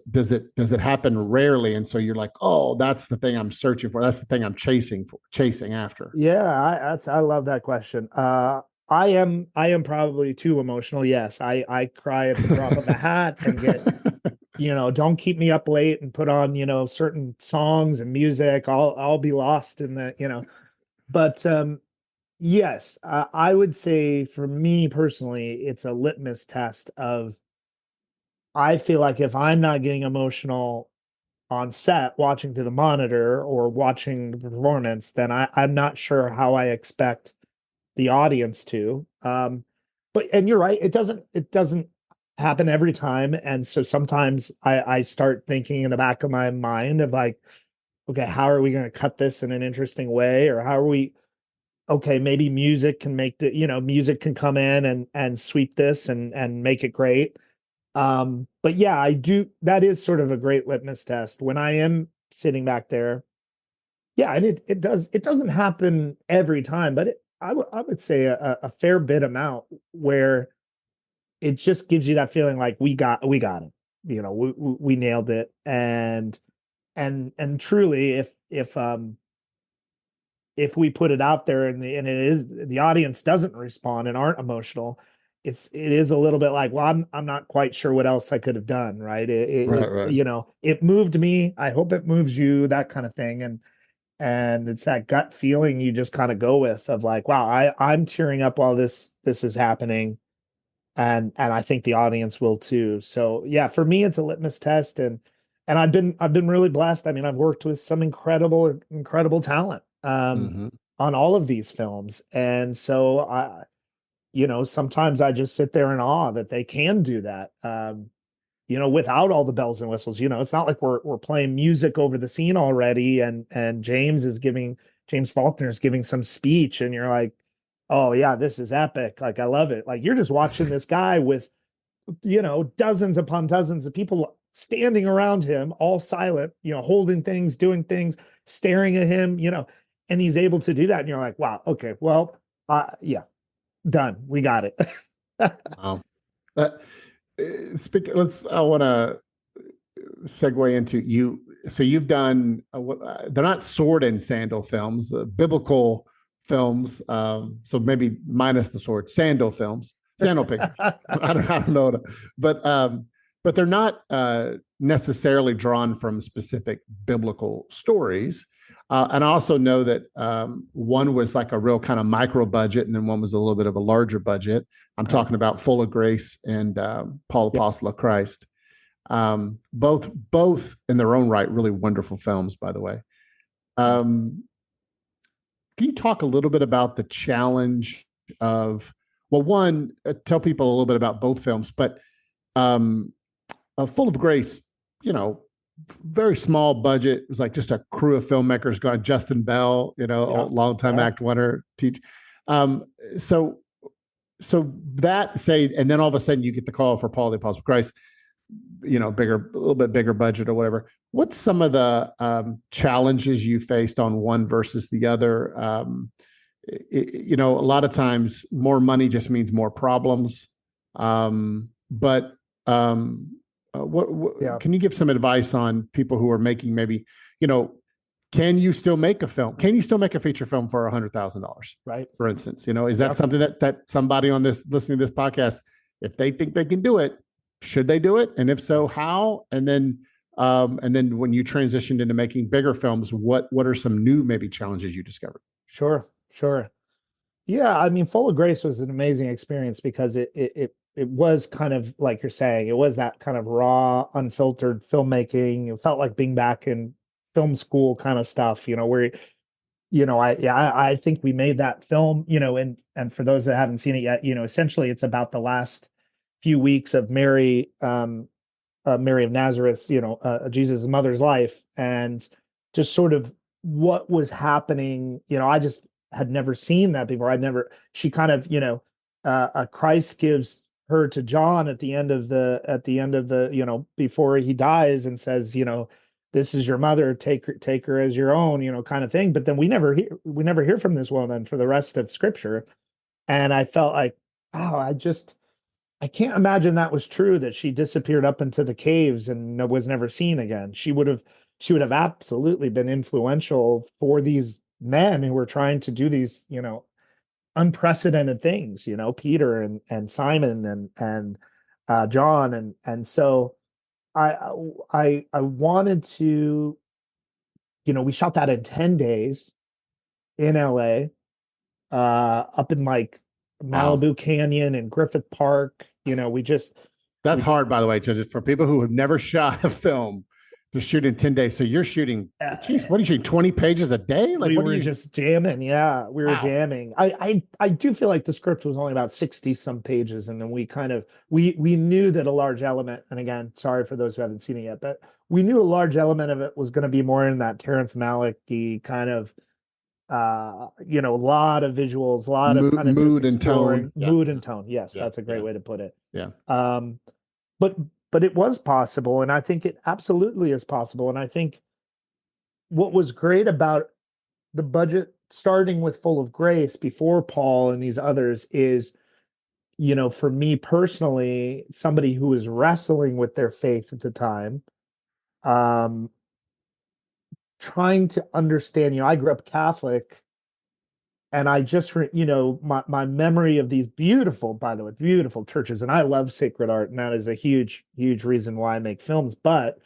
does it happen rarely? And so you're like, oh, that's the thing I'm searching for. That's the thing I'm chasing after. Yeah, I love that question. I am probably too emotional. Yes, I cry at the drop of a hat and get, don't keep me up late and put on, certain songs and music. I'll be lost in the. But yes, I would say for me personally, it's a litmus test of, I feel like if I'm not getting emotional on set, watching through the monitor or watching the performance, then I'm not sure how I expect the audience to. And you're right, it doesn't happen every time. And so sometimes I start thinking in the back of my mind of like, okay, how are we going to cut this in an interesting way? Or how are we, okay, maybe music can make music can come in and sweep this and make it great. But yeah, I do. That is sort of a great litmus test when I am sitting back there. Yeah, and it doesn't happen every time, but I would say a fair bit amount where it just gives you that feeling like we got it. We nailed it. And truly, if we put it out there and it is the audience doesn't respond and aren't emotional, it is a little bit like, well, I'm not quite sure what else I could have done, right? Right. It moved me. I hope it moves you, that kind of thing. And it's that gut feeling you just kind of go with of like, wow, I'm tearing up while this is happening. And I think the audience will too. So yeah, for me, it's a litmus test. And I've been really blessed. I mean, I've worked with some incredible talent Mm-hmm. on all of these films. And so sometimes I just sit there in awe that they can do that. Without all the bells and whistles. It's not like we're playing music over the scene already, and James Faulkner is giving some speech, and you're like, oh yeah, this is epic. Like I love it. Like you're just watching this guy with, dozens upon dozens of people standing around him, all silent, holding things, doing things, staring at him, and he's able to do that. And you're like, wow, okay, well, yeah, done. We got it. Wow. I want to segue into you. So you've done, they're not sword and sandal films, biblical films. So maybe minus the sword, sandal films, sandal pictures. I don't know, but they're not necessarily drawn from specific biblical stories. And I also know that one was like a real kind of micro budget, and then one was a little bit of a larger budget. I'm talking about Full of Grace and Paul Apostle of Christ. Both in their own right, really wonderful films, by the way. Can can you talk a little bit about the challenge of, well, one, tell people a little bit about both films, but um, Full of Grace, you know, very small budget. It was like just a crew of filmmakers going. Justin Bell, you know, Yeah. longtime Yeah. act winner, teach. Um, so so that say, and then all of a sudden you get the call for Paul the Apostle of Christ, you know, a little bit bigger budget or whatever. What's some of the challenges you faced on one versus the other? You know, a lot of times more money just means more problems. But Yeah. can you give some advice on people who are making maybe, you know, can you still make a film? Can you still make a feature film for $100,000? Right. For instance, you know, is that Yep. something that somebody on this listening to this podcast, if they think they can do it, should they do it? And if so, how? And then when you transitioned into making bigger films, what are some new maybe challenges you discovered? Sure. Sure. Yeah, I mean, Full of Grace was an amazing experience because it was kind of like you're saying, it was that kind of raw, unfiltered filmmaking. It felt like being back in film school kind of stuff, you know, where I think we made that film, you know, and for those that haven't seen it yet, you know, essentially it's about the last few weeks of Mary of Nazareth, you know, Jesus' mother's life, and just sort of what was happening. You know, I just had never seen that before. She kind of, you know, Christ gives her to John at the end of the, you know, before he dies, and says, you know, this is your mother, take her as your own, you know, kind of thing. But then we never hear from this woman for the rest of scripture. And I felt like, oh, I can't imagine that was true, that she disappeared up into the caves and was never seen again. She would have absolutely been influential for these men who were trying to do these, you know, unprecedented things, you know, Peter and Simon and John. And so I wanted to, you know, we shot that in 10 days in LA, up in like Wow. Malibu Canyon and Griffith Park. You know, That's we hard, by the way, just for people who have never shot a film to shoot in 10 days. So you're shooting, geez, what are you shooting? 20 pages a day? Like, we what are were you? just jamming. Yeah, we were Wow. jamming. I do feel like the script was only about 60 some pages, and then we knew that a large element, and again, sorry for those who haven't seen it yet, but we knew a large element of it was going to be more in that Terrence Malick-y kind of, you know, a lot of visuals, a lot of kind of just Mood and tone. exploring Yeah. mood Yeah. and tone. Yes, Yeah. that's a great Yeah. way to put it. Yeah. Um, but it was possible, and I think it absolutely is possible. And I think what was great about the budget starting with Full of Grace before Paul and these others is, you know, for me personally, somebody who was wrestling with their faith at the time, um, trying to understand, you know, I grew up Catholic, and I just, you know, my memory of these beautiful, by the way, beautiful churches, and I love sacred art, and that is a huge, huge reason why I make films. But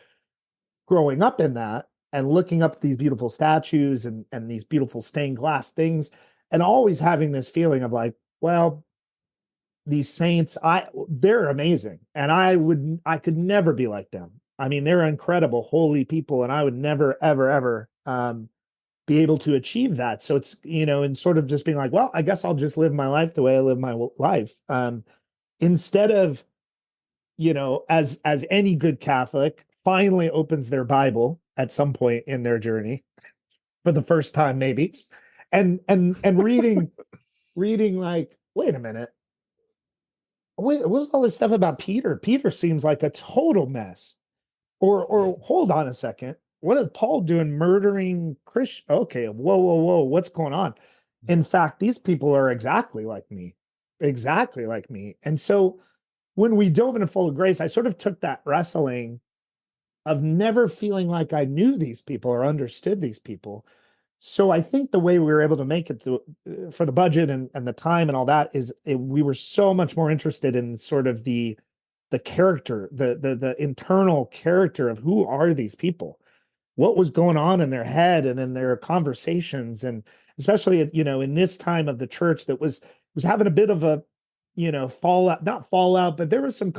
growing up in that and looking up these beautiful statues and these beautiful stained glass things, and always having this feeling of like, well, these saints, they're amazing, and I could never be like them. I mean, they're incredible, holy people, and I would never, ever, ever be able to achieve that. So it's, you know, and sort of just being like, well, I guess I'll just live my life the way I live my life, instead of, you know, as any good Catholic finally opens their Bible at some point in their journey for the first time, maybe, and reading like, wait a minute, wait, what's all this stuff about Peter? Peter seems like a total mess. Or hold on a second, what is Paul doing, murdering Christian? Okay, whoa, what's going on? In fact, these people are exactly like me, exactly like me. And so when we dove into Full of Grace, I sort of took that wrestling of never feeling like I knew these people or understood these people. So I think the way we were able to make it for the budget and the time and all that is we were so much more interested in sort of the character, the internal character of who are these people, what was going on in their head and in their conversations, and especially, you know, in this time of the church that was having a bit of a, you know, fallout, not fallout, but there was some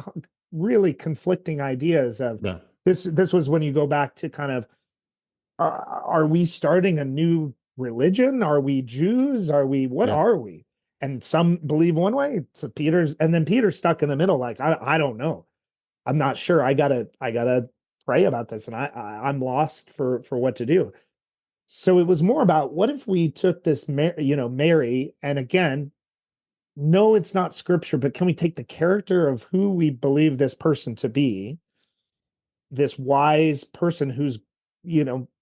really conflicting ideas of Yeah. this was when you go back to kind of, are we starting a new religion? Are we Jews? Are we, what Yeah. are we? And some believe one way. So and then Peter's stuck in the middle. Like, I don't know. I'm not sure. I gotta pray about this. And I'm lost for what to do. So it was more about, what if we took this, Mary, and again, no, it's not scripture, but can we take the character of who we believe this person to be, this wise person who's,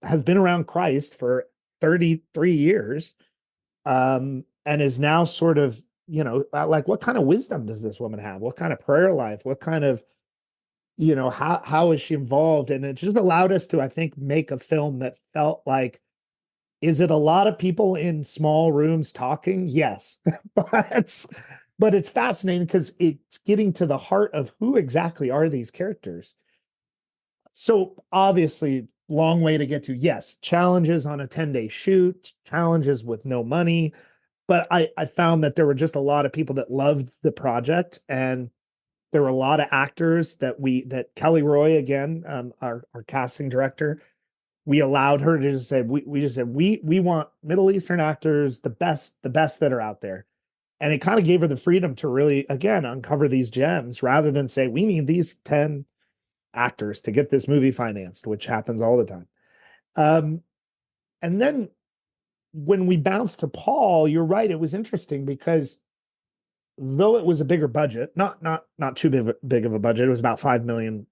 has been around Christ for 33 years, and is now sort of, like, what kind of wisdom does this woman have? What kind of prayer life? What kind of, how is she involved? And it just allowed us to, I think, make a film that felt like, is it a lot of people in small rooms talking? Yes. but it's fascinating because it's getting to the heart of who exactly are these characters. So obviously, long way to get to. Yes, challenges on a 10-day shoot, challenges with no money. But I found that there were just a lot of people that loved the project, and there were a lot of actors that Kelly Roy, again, our casting director, we allowed her to just say, we just said, we want Middle Eastern actors, the best that are out there. And it kind of gave her the freedom to really, again, uncover these gems rather than say, we need these 10 actors to get this movie financed, which happens all the time. And then when we bounced to Paul, you're right, it was interesting because though it was a bigger budget, not too big of a budget, it was about $5 million.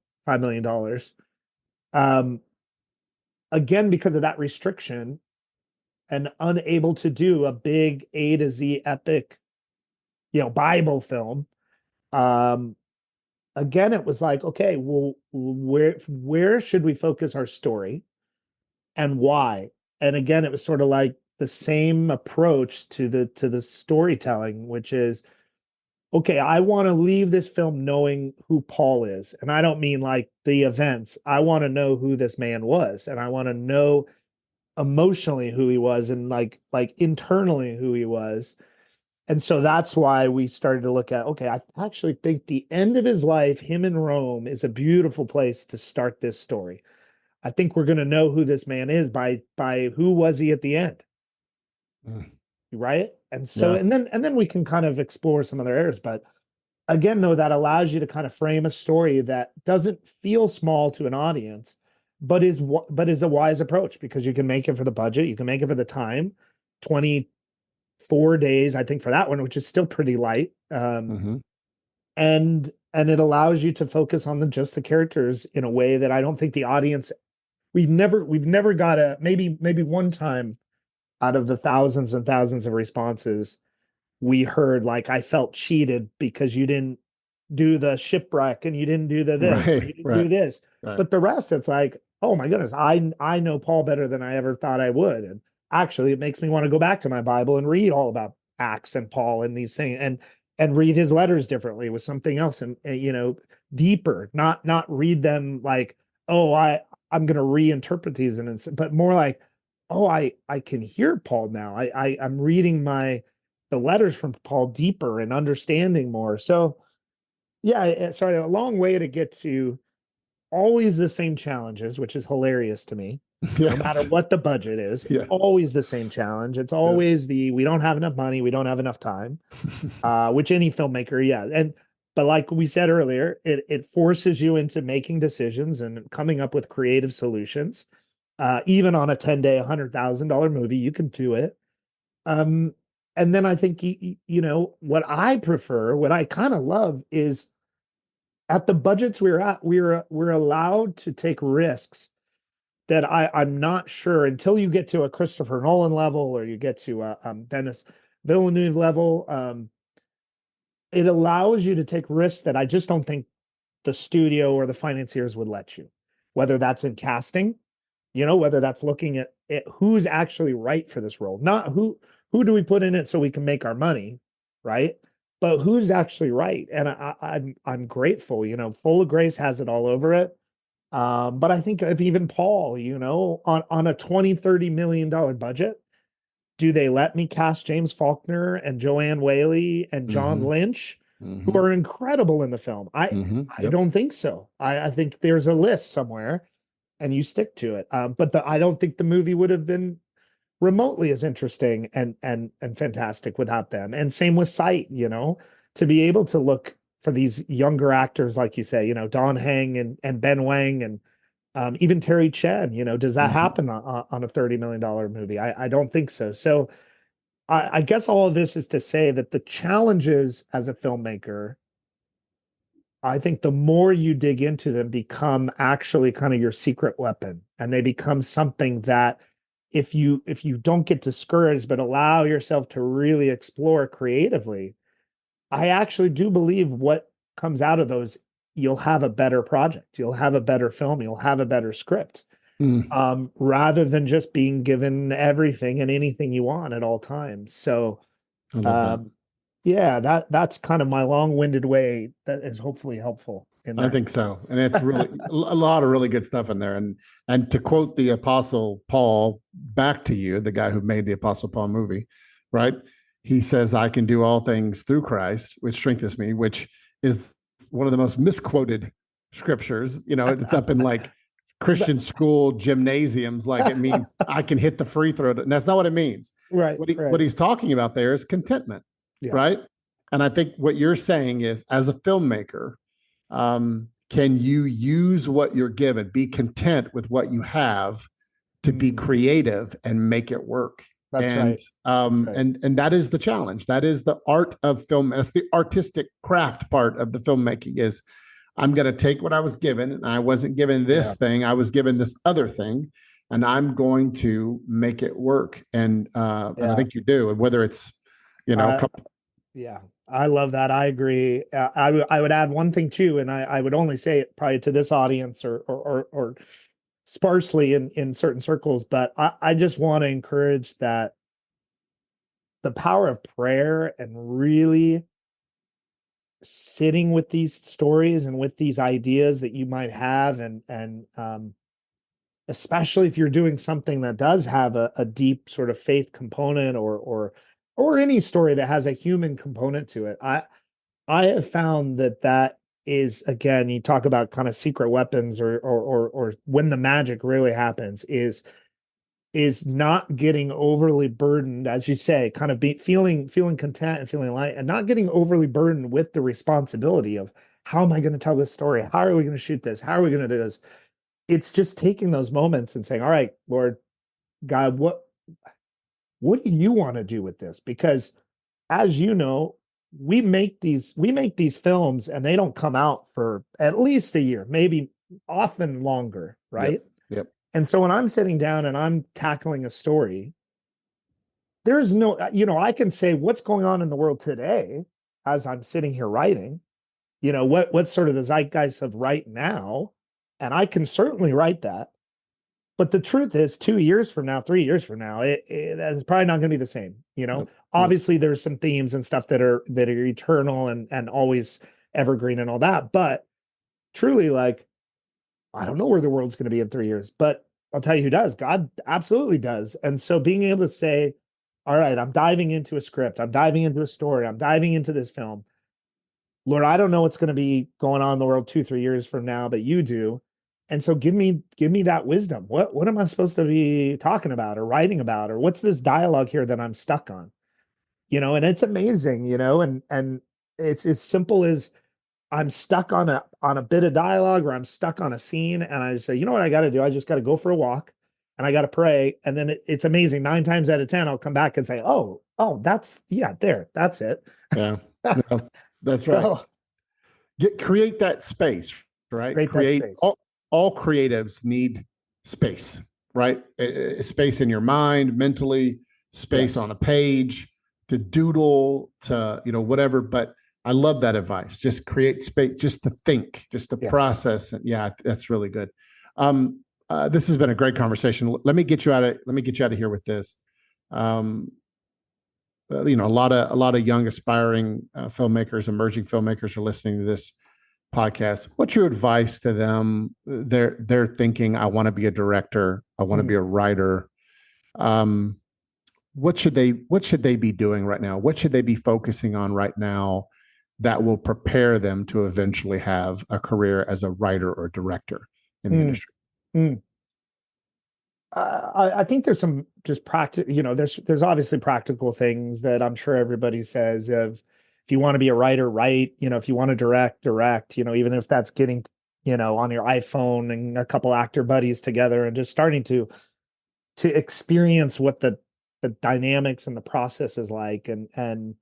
Again, because of that restriction and unable to do a big A to Z epic, Bible film. Again, it was like, okay, well, where should we focus our story and why? And again, it was sort of like the same approach to the storytelling, which is, okay, I want to leave this film knowing who Paul is. And I don't mean like the events. I want to know who this man was. And I want to know emotionally who he was, and like internally who he was. And so that's why we started to look at, okay, I actually think the end of his life, him in Rome, is a beautiful place to start this story. I think we're going to know who this man is by who was he at the end. Right. And so, Yeah. and then we can kind of explore some other areas. But again, though, that allows you to kind of frame a story that doesn't feel small to an audience, but is a wise approach, because you can make it for the budget, you can make it for the time. 24 days, I think, for that one, which is still pretty light. And it allows you to focus on just the characters in a way that I don't think the audience, we've never got maybe one time out of the thousands and thousands of responses, we heard like, I felt cheated because you didn't do the shipwreck and you didn't do this, or you didn't do this. Right. But the rest, it's like, oh my goodness, I know Paul better than I ever thought I would. And actually, it makes me want to go back to my Bible and read all about Acts and Paul and these things, and read his letters differently with something else, and deeper, not read them like, oh, I'm going to reinterpret these, but more like, oh, I can hear Paul now. I'm reading the letters from Paul deeper and understanding more. So yeah, sorry, a long way to get to always the same challenges, which is hilarious to me. Yes. No matter what the budget is, it's Yeah. always the same challenge. It's always we don't have enough money, we don't have enough time. Which any filmmaker, yeah. But like we said earlier, it forces you into making decisions and coming up with creative solutions. Even on a 10-day, $100,000 movie, you can do it. And then I think, what I prefer, what I kind of love is, at the budgets we're at, we're allowed to take risks that I'm not sure, until you get to a Christopher Nolan level, or you get to a Denis Villeneuve level. It allows you to take risks that I just don't think the studio or the financiers would let you, whether that's in casting, whether that's looking at who's actually right for this role, not who do we put in it so we can make our money, right? But who's actually right. And I'm grateful, Full of Grace has it all over it. But I think if even Paul, on a $20-30 million budget, do they let me cast James Faulkner and Joanne Whaley and John Lynch, who are incredible in the film? I don't think so. I think there's a list somewhere and you stick to it. But I don't think the movie would have been remotely as interesting and fantastic without them. And same with Sight, to be able to look for these younger actors, like you say, Don Heng and Ben Wang and even Terry Chen, does that happen on a $30 million movie? I don't think so. So I guess all of this is to say that the challenges as a filmmaker, I think the more you dig into them, become actually kind of your secret weapon, and they become something that if you don't get discouraged but allow yourself to really explore creatively, I actually do believe what comes out of those, you'll have a better project, you'll have a better film, you'll have a better script, rather than just being given everything and anything you want at all times. So I love that. yeah, that's kind of my long-winded way that is hopefully helpful in I there. think so. And it's really a lot of really good stuff in there. And to quote the Apostle Paul back to you, the guy who made the Apostle Paul movie, right? He says, I can do all things through Christ, which strengthens me, which is one of the most misquoted scriptures. It's up in like Christian school gymnasiums, like it means I can hit the free throw. And that's not what it means. Right. What he's talking about there is contentment, right? And I think what you're saying is, as a filmmaker, can you use what you're given, be content with what you have, to be creative and make it work? That's right. And that is the challenge. That is the art of film. That's the artistic craft part of the filmmaking. Is I'm going to take what I was given, and I wasn't given this thing, I was given this other thing, and I'm going to make it work. And I think you do. And whether it's, yeah, I love that. I agree. I would add one thing too, and I would only say it probably to this audience or sparsely in certain circles, but I just want to encourage that the power of prayer and really sitting with these stories and with these ideas that you might have, and especially if you're doing something that does have a deep sort of faith component, or any story that has a human component to it. I have found that is, again, you talk about kind of secret weapons, or when the magic really happens, is not getting overly burdened, as you say, kind of feeling content and feeling light, and not getting overly burdened with the responsibility of, how am I going to tell this story? How are we going to shoot this? How are we going to do this? It's just taking those moments and saying, all right, Lord God, what do you want to do with this? Because, as you know, we make these films, and they don't come out for at least a year, maybe often longer, right? Yep. And so when I'm sitting down and I'm tackling a story, there's no, I can say what's going on in the world today as I'm sitting here writing, what's sort of the zeitgeist of right now, and I can certainly write that. But the truth is, 2 years from now, 3 years from now, it's probably not going to be the same. Nope. Obviously, there's some themes and stuff that are eternal and always evergreen and all that. But truly, like, I don't know where the world's going to be in 3 years, but I'll tell you who does. God absolutely does. And so being able to say, all right, I'm diving into a script, I'm diving into a story, I'm diving into this film. Lord, I don't know what's going to be going on in the world 2-3 years from now, but you do. And so give me that wisdom. What am I supposed to be talking about or writing about, or what's this dialogue here that I'm stuck on? And it's amazing, and it's as simple as, I'm stuck on a bit of dialogue, or I'm stuck on a scene, and I say, you know what I got to do? I just got to go for a walk, and I got to pray. And then it's amazing. 9 times out of 10, I'll come back and say, oh, that's it. Yeah, that's right. So, create that space, right? Create that space. All creatives need space, right? Space in your mind, mentally, space on a page, to doodle, to, whatever. But I love that advice. Just create space, just to think, just to process. And that's really good. This has been a great conversation. Let me get you out of here with this. A lot of young aspiring filmmakers, emerging filmmakers are listening to this podcast. What's your advice to them? They're thinking, I want to be a director, I want to be a writer. What should they be doing right now? What should they be focusing on right now that will prepare them to eventually have a career as a writer or director in the industry? I think there's some just practical, there's obviously practical things that I'm sure everybody says of if you want to be a writer, write, if you want to direct, even if that's getting, on your iPhone and a couple actor buddies together and just starting to experience what the dynamics and the process is like and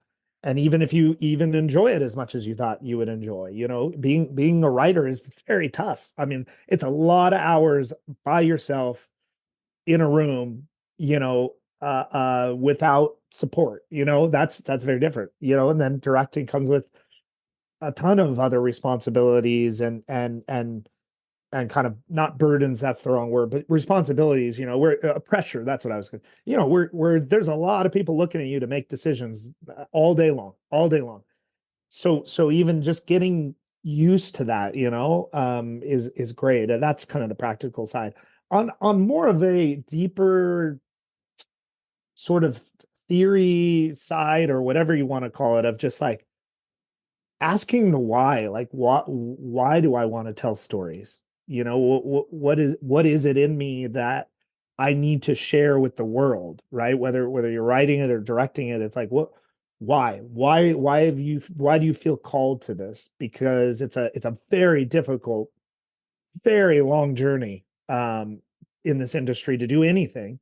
even if you even enjoy it as much as you thought you would enjoy, being a writer is very tough. I mean, it's a lot of hours by yourself in a room, without support, that's very different, and then directing comes with a ton of other responsibilities and kind of not burdens, that's the wrong word, but responsibilities, we're pressure. That's what I was going we're there's a lot of people looking at you to make decisions all day long. So even just getting used to that, is great. And that's kind of the practical side. On more of a deeper sort of theory side or whatever you want to call it, of just like asking the why, like why do I want to tell stories? What is it in me that I need to share with the world, right? Whether you're writing it or directing it, it's like, why do you feel called to this? Because it's a very difficult, very long journey in this industry to do anything.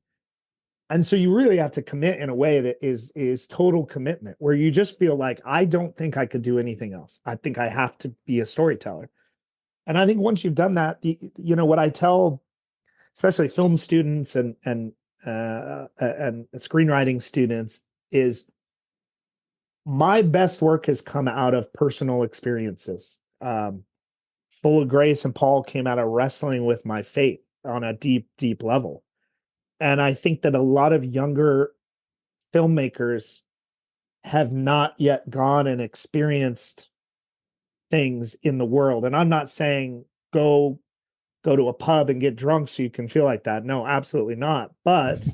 And so you really have to commit in a way that is total commitment, where you just feel like, I don't think I could do anything else. I think I have to be a storyteller. And I think once you've done that, what I tell, especially film students and screenwriting students, is my best work has come out of personal experiences. Full of Grace and Paul came out of wrestling with my faith on a deep, deep level. And I think that a lot of younger filmmakers have not yet gone and experienced things in the world. And I'm not saying go to a pub and get drunk so you can feel like that. No, absolutely not. But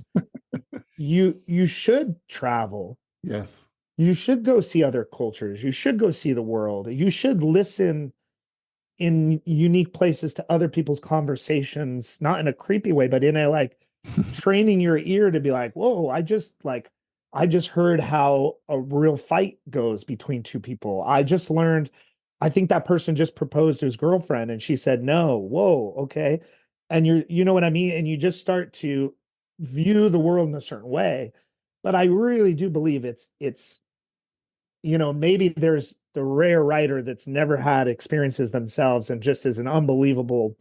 you should travel. Yes. You should go see other cultures. You should go see the world. You should listen in unique places to other people's conversations, not in a creepy way, but in a like training your ear to be like, whoa, I just heard how a real fight goes between two people. I just learned, I think that person just proposed to his girlfriend and she said no. Whoa, okay. And you know what I mean? And you just start to view the world in a certain way. But I really do believe it's maybe there's the rare writer that's never had experiences themselves and just is an unbelievable,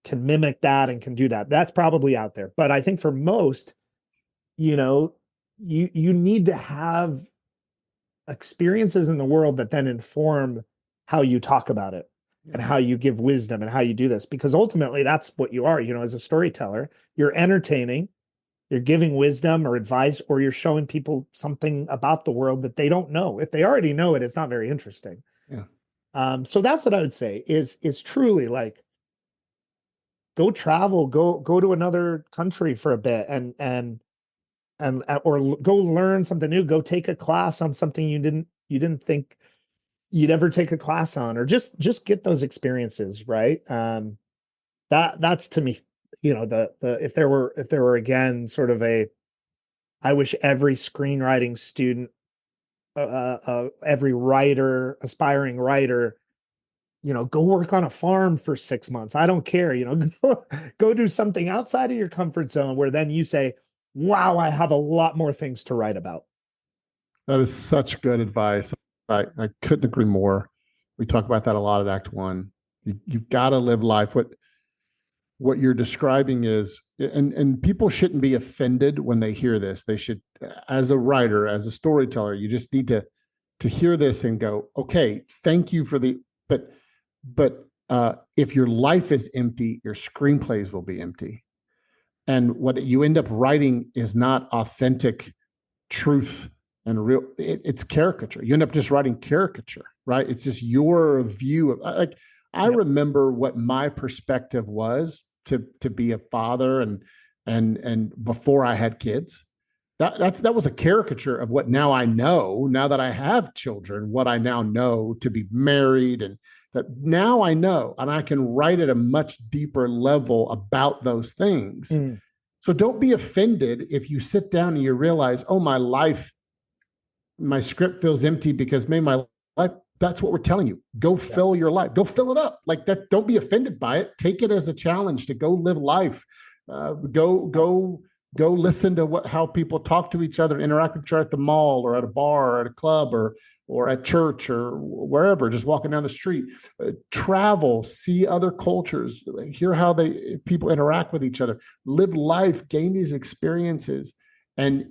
can mimic that and can do that. That's probably out there. But I think for most, you need to have experiences in the world that then inform how you talk about it and how you give wisdom and how you do this. Because ultimately that's what you are, as a storyteller. You're entertaining, you're giving wisdom or advice, or you're showing people something about the world that they don't know. If they already know it, it's not very interesting. Yeah. So that's what I would say is truly like, go travel, go to another country for a bit and or go learn something new, go take a class on something you didn't think you'd ever take a class on, or just get those experiences, right? That's to me, the if there were again sort of I wish every screenwriting student, every writer, aspiring writer, go work on a farm for 6 months. I don't care, go do something outside of your comfort zone where then you say, wow, I have a lot more things to write about. That is such good advice. I couldn't agree more. We talk about that a lot at Act One. You've got to live life. What you're describing is, and people shouldn't be offended when they hear this. They should, as a writer, as a storyteller, you just need to hear this and go, okay, thank you for but if your life is empty, your screenplays will be empty. And what you end up writing is not authentic truth and real. It's caricature. You end up just writing caricature, right? It's just your view of, like, I remember what my perspective was to be a father and before I had kids. That was a caricature of what now I know, now that I have children, what I now know to be married, and that now I know, and I can write at a much deeper level about those things. So don't be offended if you sit down and you realize, oh, my script feels empty because maybe my life, that's what we're telling you. Go fill your life. Go fill it up like that. Don't be offended by it. Take it as a challenge to go live life. Go listen to how people talk to each other, interact with each other at the mall or at a bar or at a club or at church or wherever, just walking down the street. Travel, see other cultures, hear how people interact with each other, live life, gain these experiences. And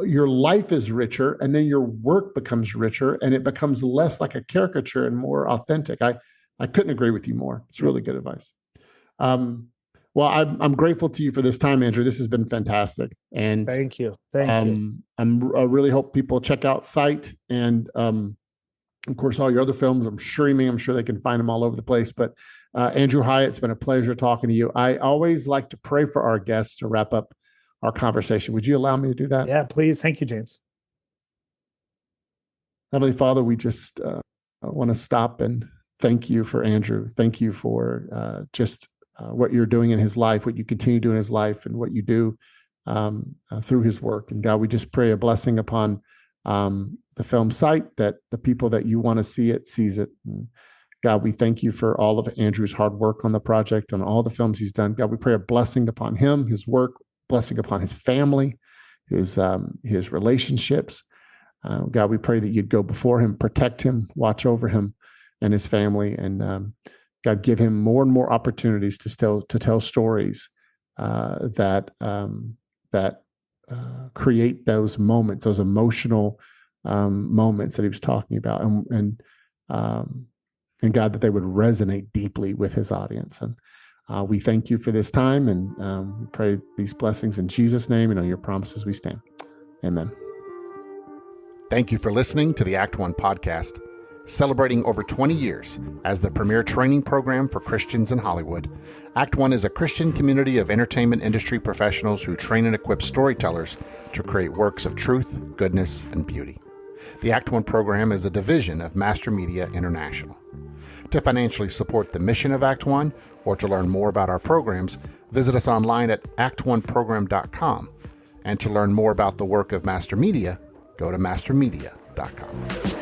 your life is richer, and then your work becomes richer, and it becomes less like a caricature and more authentic. I couldn't agree with you more. It's really good advice. Well, I'm grateful to you for this time, Andrew. This has been fantastic. And thank you. Thank you. I really hope people check out Sight and, of course, all your other films. I'm streaming. I'm sure they can find them all over the place. But Andrew Hyatt, it's been a pleasure talking to you. I always like to pray for our guests to wrap up our conversation. Would you allow me to do that? Yeah, please. Thank you, James. Heavenly Father, we just want to stop and thank you for Andrew. Thank you for what you're doing in his life, what you continue to do in his life, and what you do through his work. And God, we just pray a blessing upon the film Sight, that the people that you want to see it sees it. And God, we thank you for all of Andrew's hard work on the project, on all the films he's done. God, we pray a blessing upon him, his work, blessing upon his family, his relationships. God, we pray that you'd go before him, protect him, watch over him and his family, and God, give him more and more opportunities to tell stories that create those moments, those emotional moments that he was talking about, and God, that they would resonate deeply with his audience. And we thank you for this time, and we pray these blessings in Jesus' name, and on your promises we stand. Amen. Thank you for listening to the Act One podcast, celebrating over 20 years as the premier training program for Christians in Hollywood. Act One is a Christian community of entertainment industry professionals who train and equip storytellers to create works of truth, goodness, and beauty. The Act One program is a division of Master Media International. To financially support the mission of Act One, or to learn more about our programs, visit us online at actoneprogram.com. And to learn more about the work of Master Media, go to mastermedia.com.